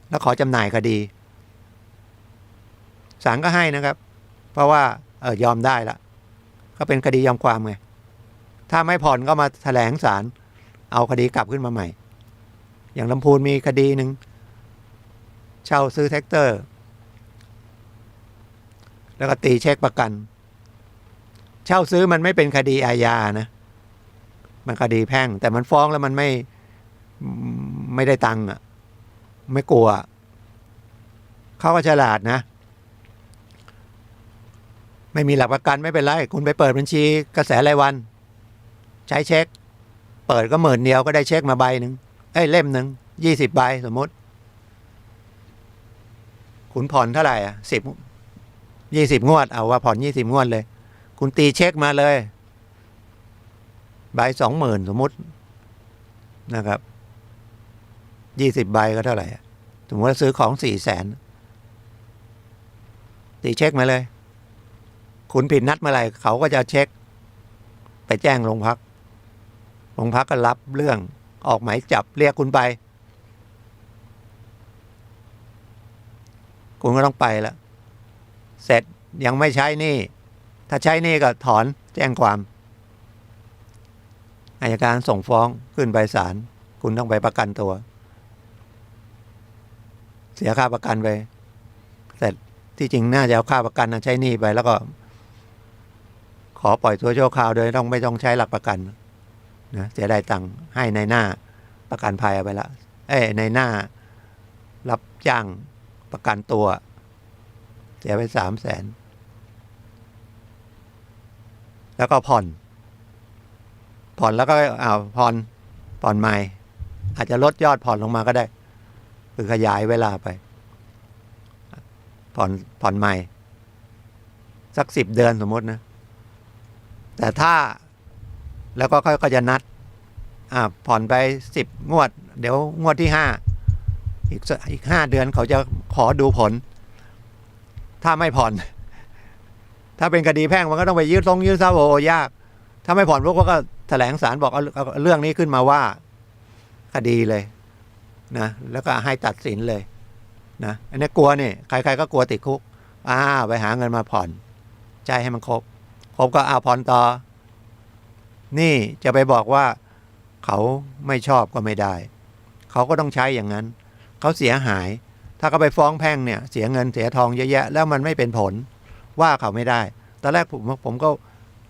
แล้วขอจำหน่ายคดีศาลก็ให้นะครับเพราะว่ายอมได้ละก็เป็นคดียอมความไงถ้าไม่ผ่อนก็มาแถลงศาลเอาคดีกลับขึ้นมาใหม่อย่างลำพูนมีคดีหนึ่งเช่าซื้อแท็กเตอร์แล้วก็ตีเช็คประกันเช่าซื้อมันไม่เป็นคดีอาญานะมันคดีแพ่งแต่มันฟ้องแล้วมันไม่ได้ตังค์ไม่กลัวเขาก็ฉลาดนะไม่มีหลักประกันไม่เป็นไรคุณไปเปิดบัญชีกระแสรายวันใช้เช็คเปิดก็10,000 เดียวก็ได้เช็คมาใบหนึ่งเล่มหนึ่ง20 ใบสมมติคุณผ่อนเท่าไหร่20 งวดเอาว่าผ่อน20 งวดเลยคุณตีเช็คมาเลย ใบ20,000สมมตินะครับ20 ใบก็เท่าไหร่สมมติว่าซื้อของ400,000ตีเช็คมาเลยคุณผิดนัดเมื่อไหร่เขาก็จะเช็คไปแจ้งโรงพักก็รับเรื่องออกหมายจับเรียกคุณไปคุณก็ต้องไปแล้วเสร็จยังไม่ใช้หนี้ถ้าใช้หนี้ก็ถอนแจ้งความอัยการส่งฟ้องขึ้นไปศาลคุณต้องไปประกันตัวเสียค่าประกันไปเสร็จที่จริงน่าจะเอาค่าประกันใช้หนี้ไปแล้วก็ขอปล่อยตัวชั่วคราวโดยไม่ต้องใช้หลักประกันนะเสียได้ตังค์ให้ในหน้าประกันภัยไปละในหน้ารับจ้างประกันตัวเสียไป300,000แล้วก็ผ่อนแล้วก็ผ่อนใหม่อาจจะลดยอดผ่อนลงมาก็ได้คือขยายเวลาไปผ่อนใหม่สัก10 เดือนสมมตินะแต่ถ้าแล้วก็ค่อยจะนัดผ่อนไป10 งวดเดี๋ยวงวดที่5อีก5 เดือนเขาจะขอดูผลถ้าไม่ผ่อนถ้าเป็นคดีแพ่งมันก็ต้องไปยืดทรัพย์โอยากถ้าไม่ผ่อนพวกก็แถลงศาลบอกเอาเรื่องนี้ขึ้นมาว่าคดีเลยนะแล้วก็ให้ตัดสินเลยนะอันนี้กลัวนี่ใครๆก็กลัวติดคุกไปหาเงินมาผ่อนใจให้มันครบก็ผ่อนต่อนี่จะไปบอกว่าเขาไม่ชอบก็ไม่ได้เขาก็ต้องใช้อย่างนั้นเขาเสียหายถ้าเขาไปฟ้องแพ่งเนี่ยเสียเงินเสียทองเยอะแยะแล้วมันไม่เป็นผลว่าเขาไม่ได้ตอนแรกผมก็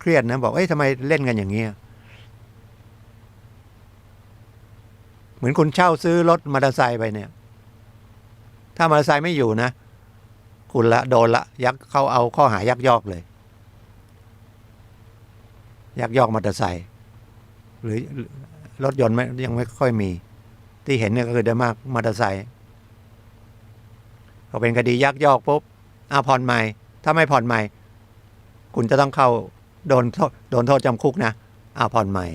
เครียดนะบอกทำไมเล่นกันอย่างเงี้ยเหมือนคุณเช่าซื้อรถมอเตอร์ไซค์ไปเนี่ยถ้ามอเตอร์ไซค์ไม่อยู่นะคุณโดนละเขาเอาข้อหายักยอกเลยยักยอกมอเตอร์ไซค์หรือรถยนต์ยังไม่ค่อยมีที่เห็นเนี่ยก็คือได้มากมอเตอร์ไซค์เขาเป็นคดียักยอกปุ๊บผ่อนใหม่ถ้าไม่ผ่อนใหม่คุณจะต้องเข้าโดนโทษจำคุกนะผ่อนใหม่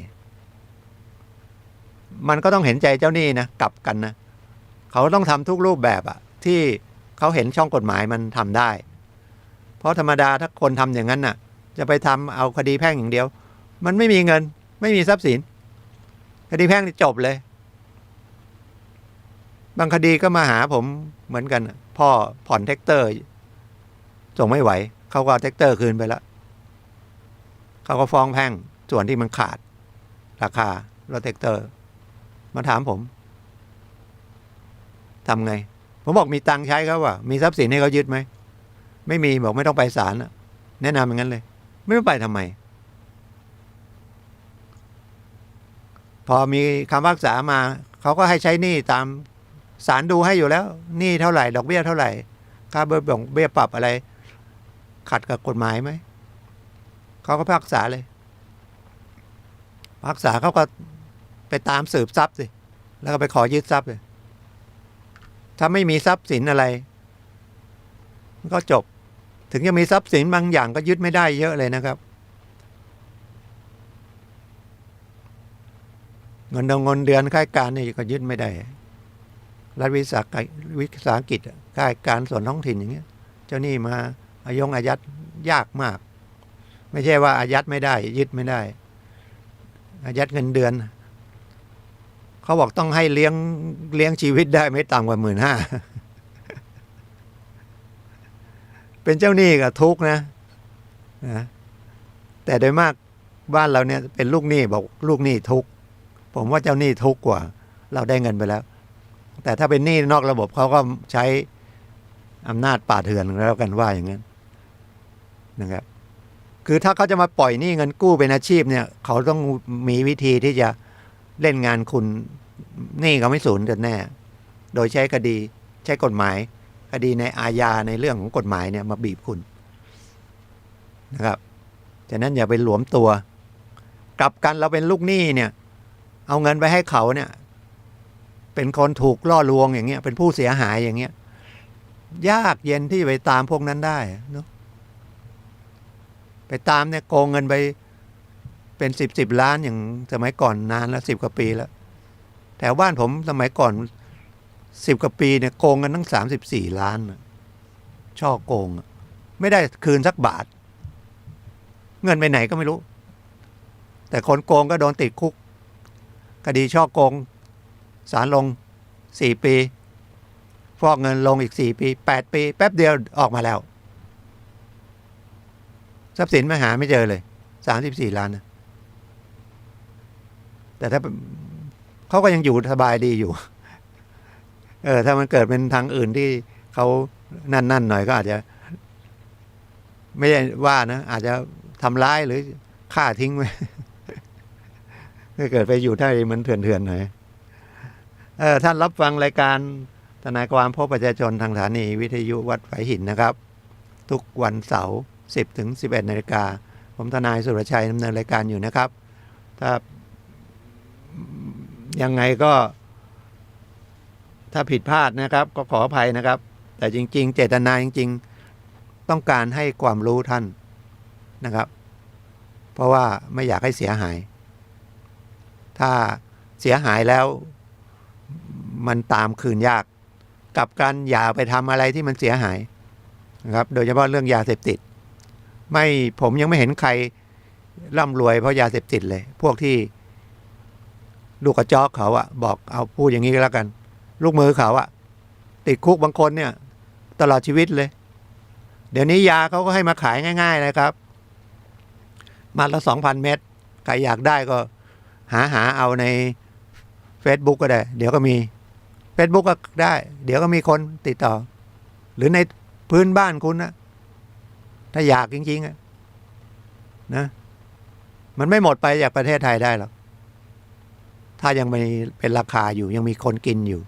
มันก็ต้องเห็นใจเจ้าหนี้นะกลับกันนะเขาต้องทำทุกรูปแบบที่เขาเห็นช่องกฎหมายมันทำได้เพราะธรรมดาถ้าคนทำอย่างนั้นน่ะจะไปทำเอาคดีแพ่งอย่างเดียวมันไม่มีเงินไม่มีทรัพย์สินคดีแพ่งนี่จบเลยบางคดีก็มาหาผมเหมือนกันพ่อผ่อนแท็กเตอร์ส่งไม่ไหวเขาก็เอาแท็กเตอร์คืนไปแล้วเขาก็ฟ้องแพ่งส่วนที่มันขาดราคารถแท็กเตอร์มาถามผมทำไงผมบอกมีตังค์ใช้เขาว่ามีทรัพย์สินให้เขายึดไหมไม่มีบอกไม่ต้องไปศาลแนะนำอย่างนั้นเลยไม่ไปทำไมพอมีคำพิพากษามาเขาก็ให้ใช้หนี้ตามศาลดูให้อยู่แล้วหนี้เท่าไหร่ดอกเบี้ยเท่าไหร่ค่าเบี้ยปรับอะไรขัดกับกฎหมายไหมเขาก็พิพากษาเลยพิพากษาเขาก็ไปตามสืบทรัพย์สิแล้วก็ไปขอยึดทรัพย์เลยถ้าไม่มีทรัพย์สินอะไรก็จบถึงจะมีทรัพย์สินบางอย่างก็ยึดไม่ได้เยอะเลยนะครับเงินเดือนข้าราชการนี่ก็ยึดไม่ได้รัฐวิสาหกิจข้าราชการส่วนท้องถิ่นอย่างเงี้ยเจ้าหนี้มาอายัดยากมากไม่ใช่ว่าอายัดไม่ได้ยึดไม่ได้อายัดเงินเดือนเขาบอกต้องให้เลี้ยงชีวิตได้ไม่ต่ำกว่า15,000เป็นเจ้าหนี้ก็ทุกข์นะแต่โดยมากบ้านเราเนี่ยเป็นลูกหนี้บอกลูกหนี้ทุกข์ผมว่าเจ้าหนี้ทุกข์กว่าเราได้เงินไปแล้วแต่ถ้าเป็นหนี้นอกระบบเขาก็ใช้อำนาจป่าเถื่อนแล้วกันว่าอย่างนั้นนะครับคือถ้าเขาจะมาปล่อยหนี้เงินกู้เป็นอาชีพเนี่ยเขาต้องมีวิธีที่จะเล่นงานคุณหนี้เขาไม่สูญกันแน่โดยใช้คดีใช้กฎหมายคดีในอาญาในเรื่องของกฎหมายเนี่ยมาบีบคุณนะครับฉะนั้นอย่าไปหลวมตัวกลับกันเราเป็นลูกหนี้เนี่ยเอาเงินไปให้เขาเนี่ยเป็นคนถูกล่อลวงอย่างเงี้ยเป็นผู้เสียหายอย่างเงี้ยยากเย็นที่ไปตามพวกนั้นได้เนาะไปตามเนี่ยโกงเงินไป เป็น10ล้านอย่างสมัยก่อนนานแล้ว10 กว่าปีแล้วแถวบ้านผมสมัยก่อน10 กว่าปีเนี่ยโกงกันตั้ง34 ล้านช่อโกงไม่ได้คืนสักบาทเงินไปไหนก็ไม่รู้ แต่คนโกงก็โดนติดคุกคดีช่อโกงศาลลง4 ปีฟอกเงินลงอีก4 ปี8 ปีแป๊บเดียวออกมาแล้วทรัพย์สินไม่หาไม่เจอเลย34 ล้านนะแต่ถ้าเขาก็ยังอยู่สบายดีอยู่ถ้ามันเกิดเป็นทางอื่นที่เขานั่นหน่อยก็อาจจะไม่ได้ว่านะอาจจะทำร้ายหรือฆ่าทิ้งไว้ถ้าเกิดไปอยู่ได้มันเถื่อนหน่อยท่านรับฟังรายการทนายความพบประชาชนทางสถานีวิทยุวัดฝายหินนะครับทุกวันเสาร์10 ถึง 11 นาฬิกาผมทนายสุรชัยดำเนินรายการอยู่นะครับถ้ายังไงก็ถ้าผิดพลาดนะครับก็ขออภัยนะครับแต่จริงๆเจตนาจริงๆต้องการให้ความรู้ท่านนะครับเพราะว่าไม่อยากให้เสียหายถ้าเสียหายแล้วมันตามคืนยากกับการอย่าไปทำอะไรที่มันเสียหายนะครับโดยเฉพาะเรื่องยาเสพติดผมยังไม่เห็นใครร่ำรวยเพราะยาเสพติดเลยพวกที่ลูกกระจอกเขาบอกเอาพูดอย่างนี้ก็แล้วกันลูกมือเขาติดคุกบางคนเนี่ยตลอดชีวิตเลยเดี๋ยวนี้ยาเขาก็ให้มาขายง่ายๆเลยครับมัดละ 2,000 เม็ดใครอยากได้ก็หาเอาใน Facebook ก็ได้เดี๋ยวก็มี Facebook ก็ได้เดี๋ยวก็มีคนติดต่อหรือในพื้นบ้านคุณนะถ้าอยากจริงๆนะมันไม่หมดไปจากประเทศไทยได้หรอกถ้ายังไม่เป็นราคาอยู่ยังมีคนกินอยู่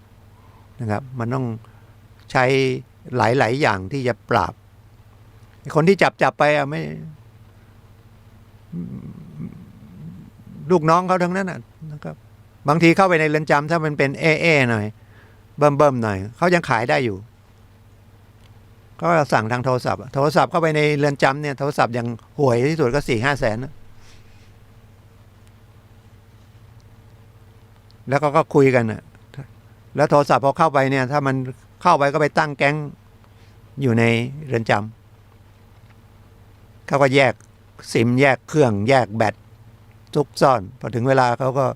นะครับมันต้องใช้หลายๆอย่างที่จะปราบคนที่จับไปไม่ลูกน้องเขาทั้งนั้นนะครับบางทีเข้าไปในเรือนจำถ้ามันเป็นหน่อยเบิ่มหน่อยเขายังขายได้อยู่ก็สั่งทางโทรศัพท์เข้าไปในเรือนจำเนี่ยโทรศัพท์ยังห่วยที่สุดก็4-5 แสนแล้วก็คุยกันแล้วโทรศัพท์พอเข้าไปเนี่ยถ้ามันเข้าไปก็ไปตั้งแก๊งอยู่ในเรือนจำเขาก็แยกซิมแยกเครื่องแยกแบตซุกซ่อนพอถึงเวลาเขาก็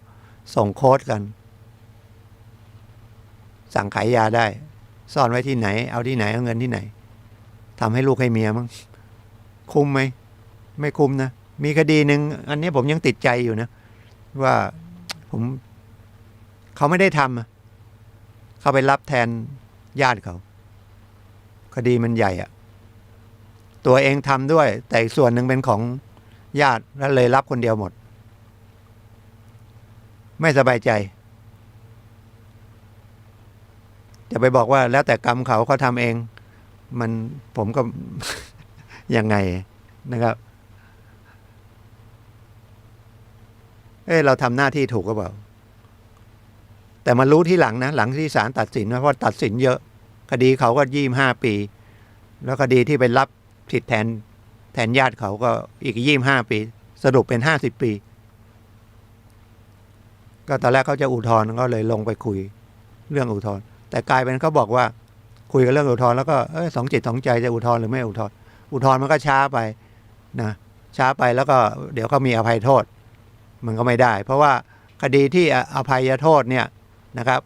ส่งโค้ดกันสั่งขายยาได้ซ่อนไว้ที่ไหนเอาที่ไหนเอาเงินที่ไหนทำให้ลูกให้เมียมั้งคุ้มไหมไม่คุ้มนะมีคดีหนึ่งอันนี้ผมยังติดใจอยู่นะว่าเขาไม่ได้ทำเขาไปรับแทนญาติเขาคดีมันใหญ่ตัวเองทำด้วยแต่อีกส่วนหนึ่งเป็นของญาติแล้วเลยรับคนเดียวหมดไม่สบายใจจะไปบอกว่าแล้วแต่กรรมเขาทำเองผมก็ ยังไงนะครับเราทำหน้าที่ถูกก็เปล่าแต่มารู้ที่หลังนะหลังที่ศาลตัดสินเพราะตัดสินเยอะคดีเขาก็25 ปีแล้วคดีที่ไปรับผิดแทนญาติเขาก็อีก25 ปีสรุปเป็น50 ปีก็ตอนแรกเขาจะอุทธรณ์ก็เลยลงไปคุยเรื่องอุทธรณ์แต่กลายเป็นเขาบอกว่าคุยกันเรื่องอุทธรณ์แล้วก็สองจิตสองใจจะอุทธรณ์หรือไม่อุทธรณ์มันก็ช้าไปนะช้าไปแล้วก็เดี๋ยวเขามีอภัยโทษมันก็ไม่ได้เพราะว่าคดีที่อภัยโทษเนี่ยนะครับ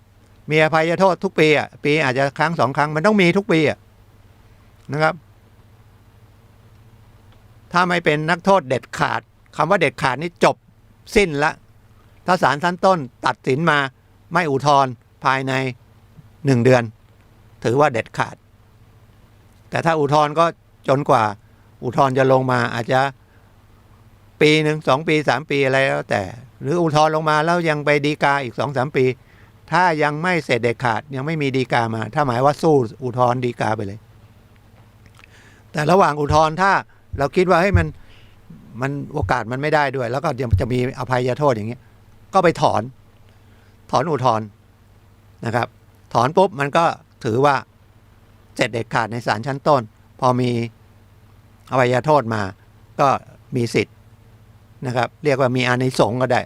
มีอภัยโทษทุกปีปีอาจจะครั้ง2 ครั้งมันต้องมีทุกปีนะครับถ้าไม่เป็นนักโทษเด็ดขาดคำว่าเด็ดขาดนี่จบสิ้นละถ้าศาลชั้นต้นตัดสินมาไม่อุทธรณ์ภายใน1 เดือนถือว่าเด็ดขาดแต่ถ้าอุทธรณ์ก็จนกว่าอุทธรณ์จะลงมาอาจจะปีหนึ่ง2 ปี 3 ปีอะไรแล้วแต่หรืออุทธรณ์ลงมาแล้วยังไปฎีกาอีก 2-3 ปีถ้ายังไม่เสร็จเด็ดขาดยังไม่มีฎีกามาถ้าหมายว่าสู้อุทธรณ์ฎีกาไปเลยแต่ระหว่างอุทธรณ์ถ้าเราคิดว่ามันโอกาสมันไม่ได้ด้วยแล้วก็จะมีอภัยโทษอย่างเงี้ยก็ไปถอนอุทธรณ์นะครับถอนปุ๊บมันก็ถือว่าเสร็จเด็ดขาดในศาลชั้นต้นพอมีอภัยโทษมาก็มีสิทธิ์ นะครับ เรียกว่ามีอานิสงส์ก็ได้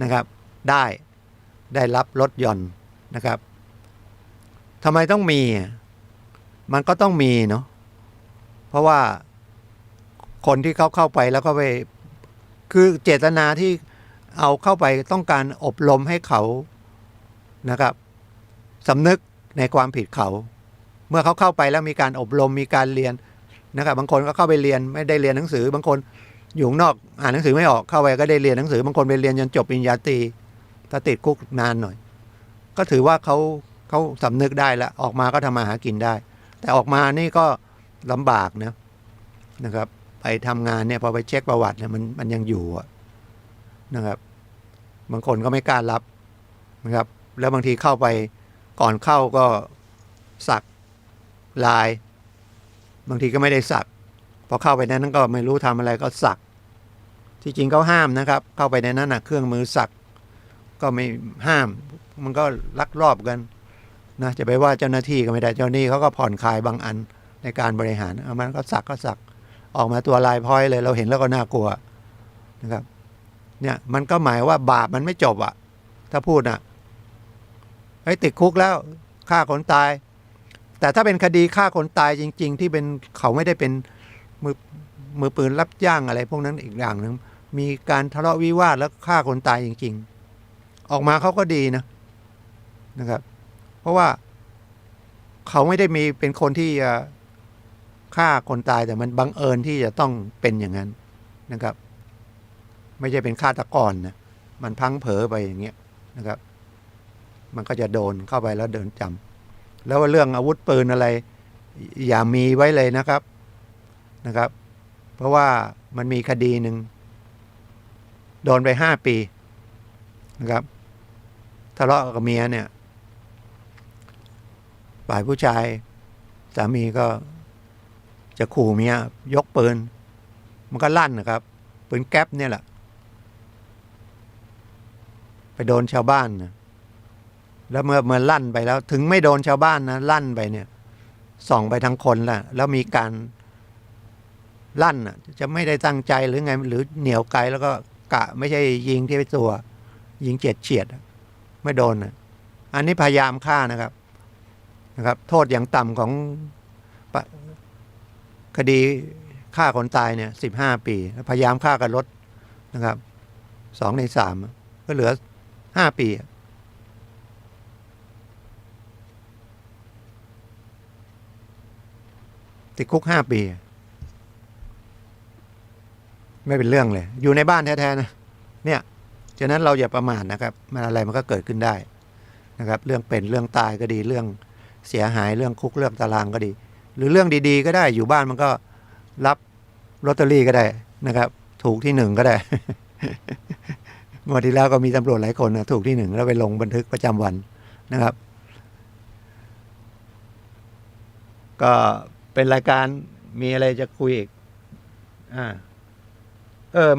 นะครับ ได้รับลดหย่อนนะครับทำไมต้องมีมันก็ต้องมีเนาะเพราะว่าคนที่เขาเข้าไปแล้วก็ไปคือเจตนาที่เอาเข้าไปต้องการอบรมให้เขานะครับสำนึกในความผิดเขาเมื่อเขาเข้าไปแล้วมีการอบรมมีการเรียนนะครับบางคนก็เข้าไปเรียนไม่ได้เรียนหนังสือบางคนอยู่นอกอ่านหนังสือไม่ออกเข้าไปก็ได้เรียนหนังสือบางคนไปเรียนจนจบปริญญาตรีถ้าติดคุกนานหน่อยก็ถือว่าเขาสำนึกได้แล้วออกมาก็ทำมาหากินได้แต่ออกมานี่ก็ลำบากนะครับไปทำงานเนี่ยพอไปเช็คประวัติเนี่ยมันยังอยู่นะครับบางคนก็ไม่กล้ารับนะครับแล้วบางทีเข้าไปก่อนเข้าก็สักลายบางทีก็ไม่ได้สักพอเข้าไปในนั้นก็ไม่รู้ทำอะไรก็สักที่จริงเขาห้ามนะครับเข้าไปในนั้นนะเครื่องมือสักก็ไม่ห้ามมันก็ลักลอบกันนะจะไปว่าเจ้าหน้าที่ก็ไม่ได้เจ้าหน้าที่เขาก็ผ่อนคลายบางอันในการบริหารเอามันก็สักออกมาตัวลายพ้อยเลยเราเห็นแล้วก็น่ากลัวนะครับเนี่ยมันก็หมายว่าบาปมันไม่จบถ้าพูดติดคุกแล้วฆ่าคนตายแต่ถ้าเป็นคดีฆ่าคนตายจริงๆที่เป็นเขาไม่ได้เป็นมือปืนรับจ้างอะไรพวกนั้นอีกอย่างนึงมีการทะเลาะวิวาทแล้วฆ่าคนตายจริงๆออกมาเขาก็ดีนะครับเพราะว่าเขาไม่ได้มีเป็นคนที่ฆ่าคนตายแต่มันบังเอิญที่จะต้องเป็นอย่างนั้นนะครับไม่ใช่เป็นฆาตกรนะมันพลั้งเผลอไปอย่างเงี้ยนะครับมันก็จะโดนเข้าไปแล้วเดินจำแล้วเรื่องอาวุธปืนอะไรอย่ามีไว้เลยนะครับเพราะว่ามันมีคดีหนึ่งโดนไป5 ปีนะครับทะเลาะกับเมียเนี่ยฝ่ายผู้ชายสามีก็จะขู่เมียยกปืนมันก็ลั่นนะครับปืนแก๊ปเนี่ยแหละไปโดนชาวบ้านนะแล้วเมื่อลั่นไปแล้วถึงไม่โดนชาวบ้านนะลั่นไปเนี่ยส่องไปทางคนแล้วมีการลั่นจะไม่ได้ตั้งใจหรือไงหรือเหนียวไกลแล้วก็กะไม่ใช่ยิงที่ตัวยิงเฉียดไม่โดนอันนี้พยายามฆ่านะครับโทษอย่างต่ำของคดีฆ่าคนตายเนี่ย15 ปีพยายามฆ่ากันลดนะครับ2 ใน 3ก็เหลือ5 ปีติดคุก5 ปีไม่เป็นเรื่องเลยอยู่ในบ้านแท้ๆนะเนี่ยฉะนั้นเราอย่าประมาทนะครับมันอะไรมันก็เกิดขึ้นได้นะครับเรื่องเป็นเรื่องตายก็ดีเรื่องเสียหายเรื่องคุกเรื่องตารางก็ดีหรือเรื่องดีๆก็ได้อยู่บ้านมันก็รับลอตเตอรี่ก็ได้นะครับถูกที่1ก็ได้ งวดที่แล้วก็มีตำรวจหลายคนนะถูกที่1แล้วไปลงบันทึกประจำวันนะครับก็เป็นรายการมีอะไรจะคุยอีก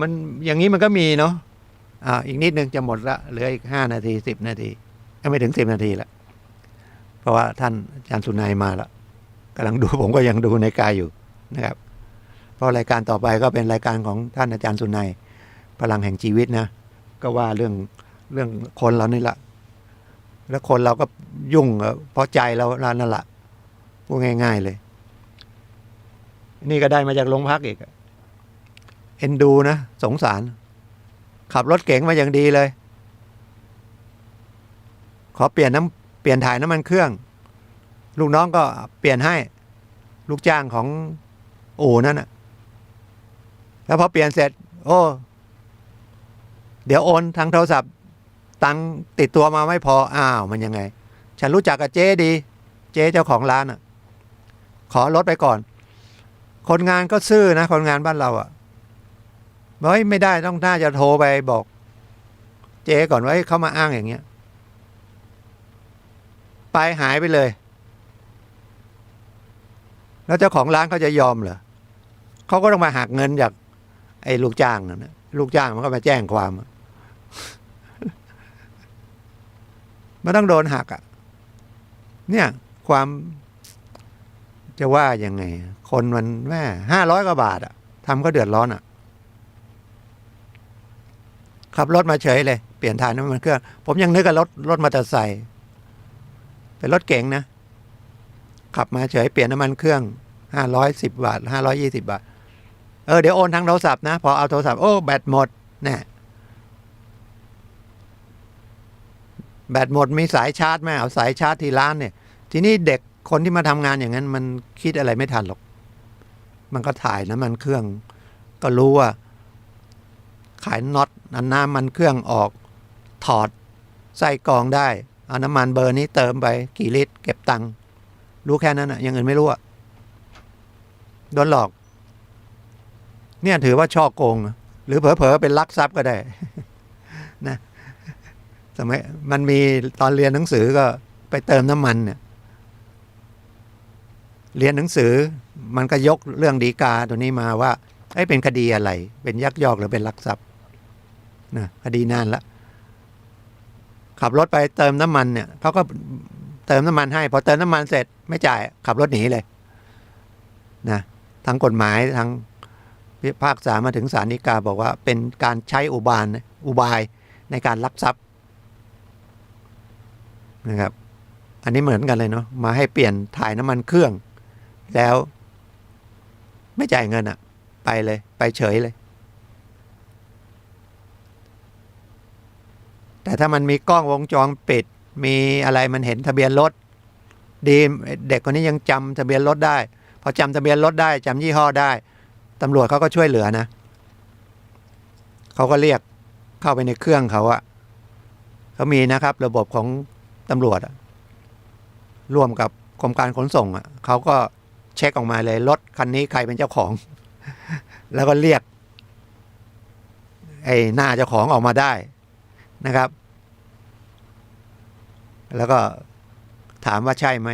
มันอย่างนี้มันก็มีเนาะอีกนิดนึงจะหมดละเหลืออีก5 นาที10 นาทีไม่ถึง10 นาทีละเพราะว่าท่านอาจารย์สุนัยมาแล้วกำลังดูผมก็ยังดูในกายอยู่นะครับเพราะรายการต่อไปก็เป็นรายการของท่านอาจารย์สุนัยพลังแห่งชีวิตนะก็ว่าเรื่องคนเรานี่แหละแล้วคนเราก็ยุ่งเพราะใจเรานั่นแหละพูดง่ายๆเลยนี่ก็ได้มาจากโรงพักอีกเอ็นดูนะสงสารขับรถเก๋งมาอย่างดีเลยขอเปลี่ยนถ่ายน้ำมันเครื่องลูกน้องก็เปลี่ยนให้ลูกจ้างของอู่นั่นแล้วพอเปลี่ยนเสร็จโอ้เดี๋ยวโอนทางโทรศัพท์ตังติดตัวมาไม่พอมันยังไงฉันรู้จักกับเจ๊ดีเจ๊เจ้าของร้านขอลดไปก่อนคนงานก็ซื่อนะคนงานบ้านเราไม่ได้ต้องน่าจะโทรไปบอกเจ๊ก่อนว่าเขามาอ้างอย่างเงี้ยไปหายไปเลยแล้วเจ้าของร้านเขาจะยอมเหรอเขาก็ต้องมาหักเงินจากไอ้ลูกจ้างนะลูกจ้างมันก็มาแจ้งความมันต้องโดนหักเนี่ยความจะว่ายังไงคนมันแม่500 กว่าบาททำก็เดือดร้อน ขับรถมาเฉยเลยเปลี่ยนถ่ายน้ำมันเครื่องผมยังนึกว่ารถมอเตอร์ไซค์เป็นรถเก๋งนะขับมาเฉยเปลี่ยนน้ำมันเครื่อง510 บาท520 บาทเดี๋ยวโอนทางโทรศัพท์นะพอเอาโทรศัพท์โอ้แบตหมดเนี่ยแบตหมดมีสายชาร์จไหมเอาสายชาร์จที่ร้านเนี่ยทีนี้เด็กคนที่มาทำงานอย่างนั้นมันคิดอะไรไม่ทันหรอกมันก็ถ่ายน้ำมันเครื่องก็รู้ว่าขายน็อตน้ำมันเครื่องออกถอดใส่กรองได้เอาน้ำมันเบอร์นี้เติมไปกี่ลิตรเก็บตังค์รู้แค่นั้นอะอย่างอื่นไม่รู้อะโดนหลอกเนี่ยถือว่าช่อโกงหรือเผลอๆเป็นลักทรัพย์ก็ได้ นะสมัยมันมีตอนเรียนหนังสือก็ไปเติมน้ำมันเนี่ยเรียนหนังสือมันก็ยกเรื่องฎีกาตัวนี้มาว่าเป็นคดีอะไรเป็นยักยอกหรือเป็นลักทรัพย์นะคดีนานละขับรถไปเติมน้ำมันเนี่ยเขาก็เติมน้ำมันให้พอเติมน้ำมันเสร็จไม่จ่ายขับรถหนีเลยนะทั้งกฎหมายทั้งพิพากษามาถึงศาลฎีกาบอกว่าเป็นการใช้อุบายในการลักทรัพย์นะครับอันนี้เหมือนกันเลยเนาะมาให้เปลี่ยนถ่ายน้ำมันเครื่องแล้วไม่จ่ายเงินอะไปเลยไปเฉยเลยแต่ถ้ามันมีกล้องวงจรปิดมีอะไรมันเห็นทะเบียนรถดีเด็กคนนี้ยังจำทะเบียนรถได้พอจำทะเบียนรถได้จำยี่ห้อได้ตำรวจเขาก็ช่วยเหลือนะเขาก็เรียกเข้าไปในเครื่องเขาอะเขามีนะครับระบบของตำรวจร่วมกับกรมการขนส่งเขาก็เช็คออกมาเลยรถคันนี้ใครเป็นเจ้าของ แล้วก็เรียกหน้าเจ้าของออกมาได้นะครับแล้วก็ถามว่าใช่ไหม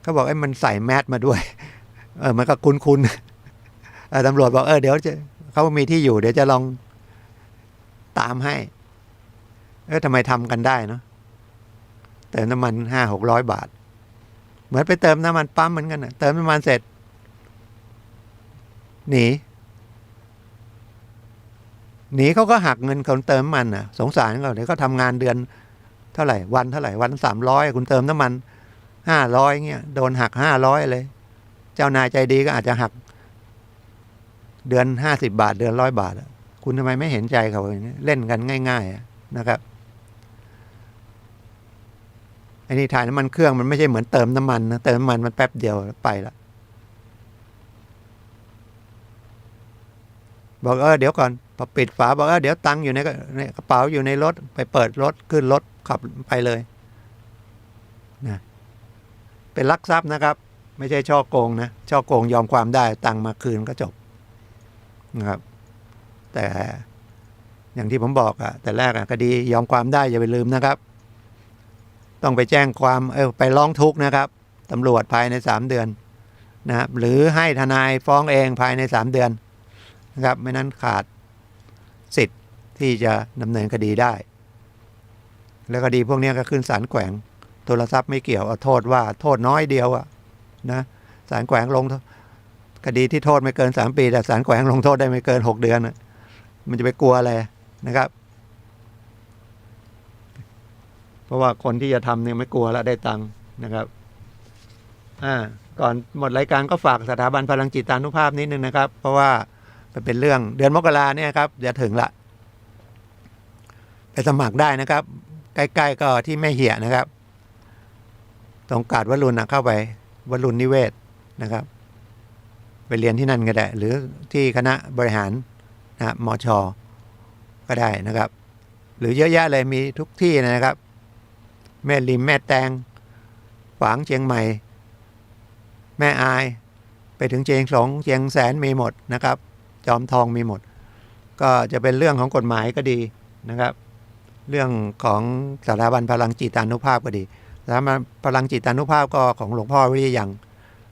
เขาบอกมันใส่แมสมาด้วยมันก็คุ้นๆตำรวจบอกเดี๋ยวเขามีที่อยู่เดี๋ยวจะลองตามให้ทำไมทำกันได้เนาะเติมน้ำมัน500-600 บาทเหมือนไปเติมน้ำมันปั๊มเหมือนกันเติมน้ำมันเสร็จหนีเขาก็หักเงินคนเติมน้ำมันสงสารเขาเดี๋ยวเขาทำงานเดือนเท่าไหร่วัน300คุณเติมน้ำมัน500เงี้ยโดนหัก500เลยเจ้านายใจดีก็อาจจะหักเดือน50 บาทเดือน100 บาทคุณทำไมไม่เห็นใจเขาอย่างนี้เล่นกันง่ายๆนะครับไอ้นี่ถ่ายน้ำมันเครื่องมันไม่ใช่เหมือนเติมน้ำมันนะเติมน้ำมันมันแป๊บเดียวไปละบอกเดี๋ยวก่อนพอปิดฝาบอกเดี๋ยวตังค์อยู่ในกระเป๋าอยู่ในรถไปเปิดรถขึ้นรถขับไปเลยนะเป็นลักทรัพย์นะครับไม่ใช่ช่อโกงนะช่อโกงยอมความได้ตังค์มาคืนก็จบนะครับแต่อย่างที่ผมบอกแต่แรกคดียอมความได้อย่าไปลืมนะครับต้องไปแจ้งความไปร้องทุกข์นะครับตำรวจภายใน3 เดือนนะครับหรือให้ทนายฟ้องเองภายใน3 เดือนนะครับไม่นั้นขาดสิทธิ์ที่จะดำเนินคดีได้แล้วคดีพวกนี้ก็ขึ้นศาลแขวงโทรศัพท์ไม่เกี่ยวเอาโทษว่าโทษน้อยเดียวนะศาลแขวงลงคดีที่โทษไม่เกิน3 ปีแต่ศาลแขวงลงโทษได้ไม่เกิน6 เดือนมันจะไปกลัวอะไรนะครับเพราะว่าคนที่จะทำเนี่ยไม่กลัวแล้วได้ตังค์นะครับก่อนหมดรายการก็ฝากสถาบันพลังจิตานุภาพนิดนึงนะครับเพราะว่ามันเป็นเรื่องเดือนมกราเนี่ยครับจะถึงละไปสมัครได้นะครับใกล้ๆก็ที่แม่เหี่ยนะครับตรงกาดวรุณเข้าไปวรุณนิเวศนะครับไปเรียนที่นั่นก็ได้หรือที่คณะบริหารมช.ก็ได้นะครับหรือเยอะแยะเลยมีทุกที่นะครับแม่ริมแม่แตงฝางเชียงใหม่แม่อายไปถึงเชียงสงเชียงแสนมีหมดนะครับจอมทองมีหมดก็จะเป็นเรื่องของกฎหมายก็ดีนะครับเรื่องของสถาบันพลังจิตานุภาพก็ดีสถาบันพลังจิตานุภาพก็ของหลวงพ่อวิริยัง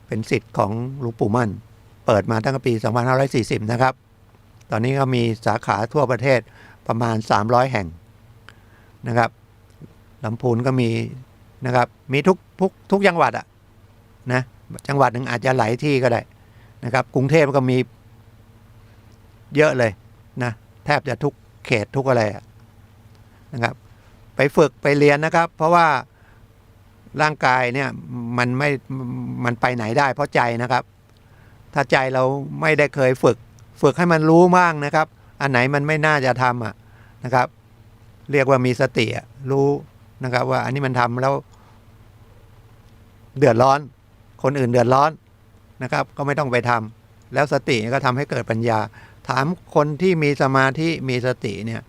เป็นศิษย์ของหลวงปู่มั่นเปิดมาตั้งแต่ปี2540นะครับตอนนี้ก็มีสาขาทั่วประเทศประมาณ300 แห่งนะครับลำพูนก็มีนะครับมีทุกจังหวัดนะจังหวัดหนึ่งอาจจะหลายที่ก็ได้นะครับกรุงเทพก็มีเยอะเลยนะแทบจะทุกเขตทุกอะไร นะครับไปฝึกไปเรียนนะครับเพราะว่าร่างกายเนี่ยมันไปไหนได้เพราะใจนะครับถ้าใจเราไม่ได้เคยฝึกให้มันรู้บ้างนะครับอันไหนมันไม่น่าจะทำนะครับเรียกว่ามีสติรู้นะครับว่าอันนี้มันทำแล้วเดือดร้อนคนอื่นเดือดร้อนนะครับก็ไม่ต้องไปทำแล้วสติก็ทำให้เกิดปัญญาถามคนที่มีสมาธิมีสติเนี่ย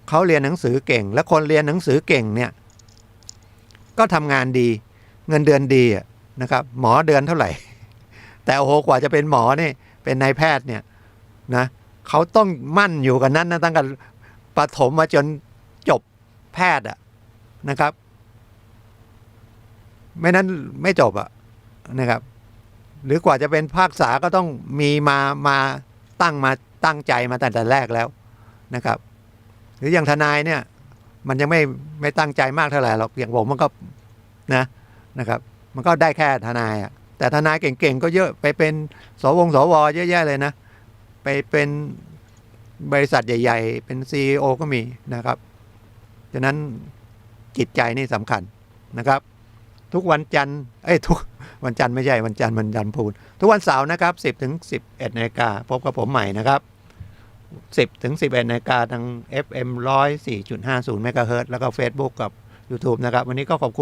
เขาเรียนหนังสือเก่งและคนเรียนหนังสือเก่งเนี่ยก็ทำงานดีเงินเดือนดีนะครับหมอเดือนเท่าไหร่แต่โอ้โหกว่าจะเป็นหมอนี่เป็นนายแพทย์เนี่ยนะเขาต้องมั่นอยู่กันนั้นนะตั้งแต่ประถมมาจนจบแพทย์นะครับไม่นั้นไม่จบนะครับหรือกว่าจะเป็นภาคษาก็ต้องมีมาตั้งใจมาตั้งแต่แรกแล้วนะครับหรืออย่างทนายเนี่ยมันยังไม่ตั้งใจมากเท่าไหร่หรอกอย่างผมมันก็นะครับมันก็ได้แค่ทนายแต่ทนายเก่งๆก็เยอะไปเป็นสวเยอะแยะเลยนะไปเป็นบริษัทใหญ่ๆเป็น CEO ก็มีนะครับฉะนั้นจิตใจนี่สำคัญนะครับทุกวันจันทร์ทุกวันจันทร์ไม่ใช่วันจันทร์มันจันทร์พูดทุกวันเสาร์นะครับ10 ถึง 11 นาฬิกาพบกับผมใหม่นะครับ10 ถึง 11 นาฬิกาทาง FM 104.50 เมกะเฮิรตซ์แล้วก็ Facebook กับ YouTube นะครับวันนี้ก็ขอบคุณ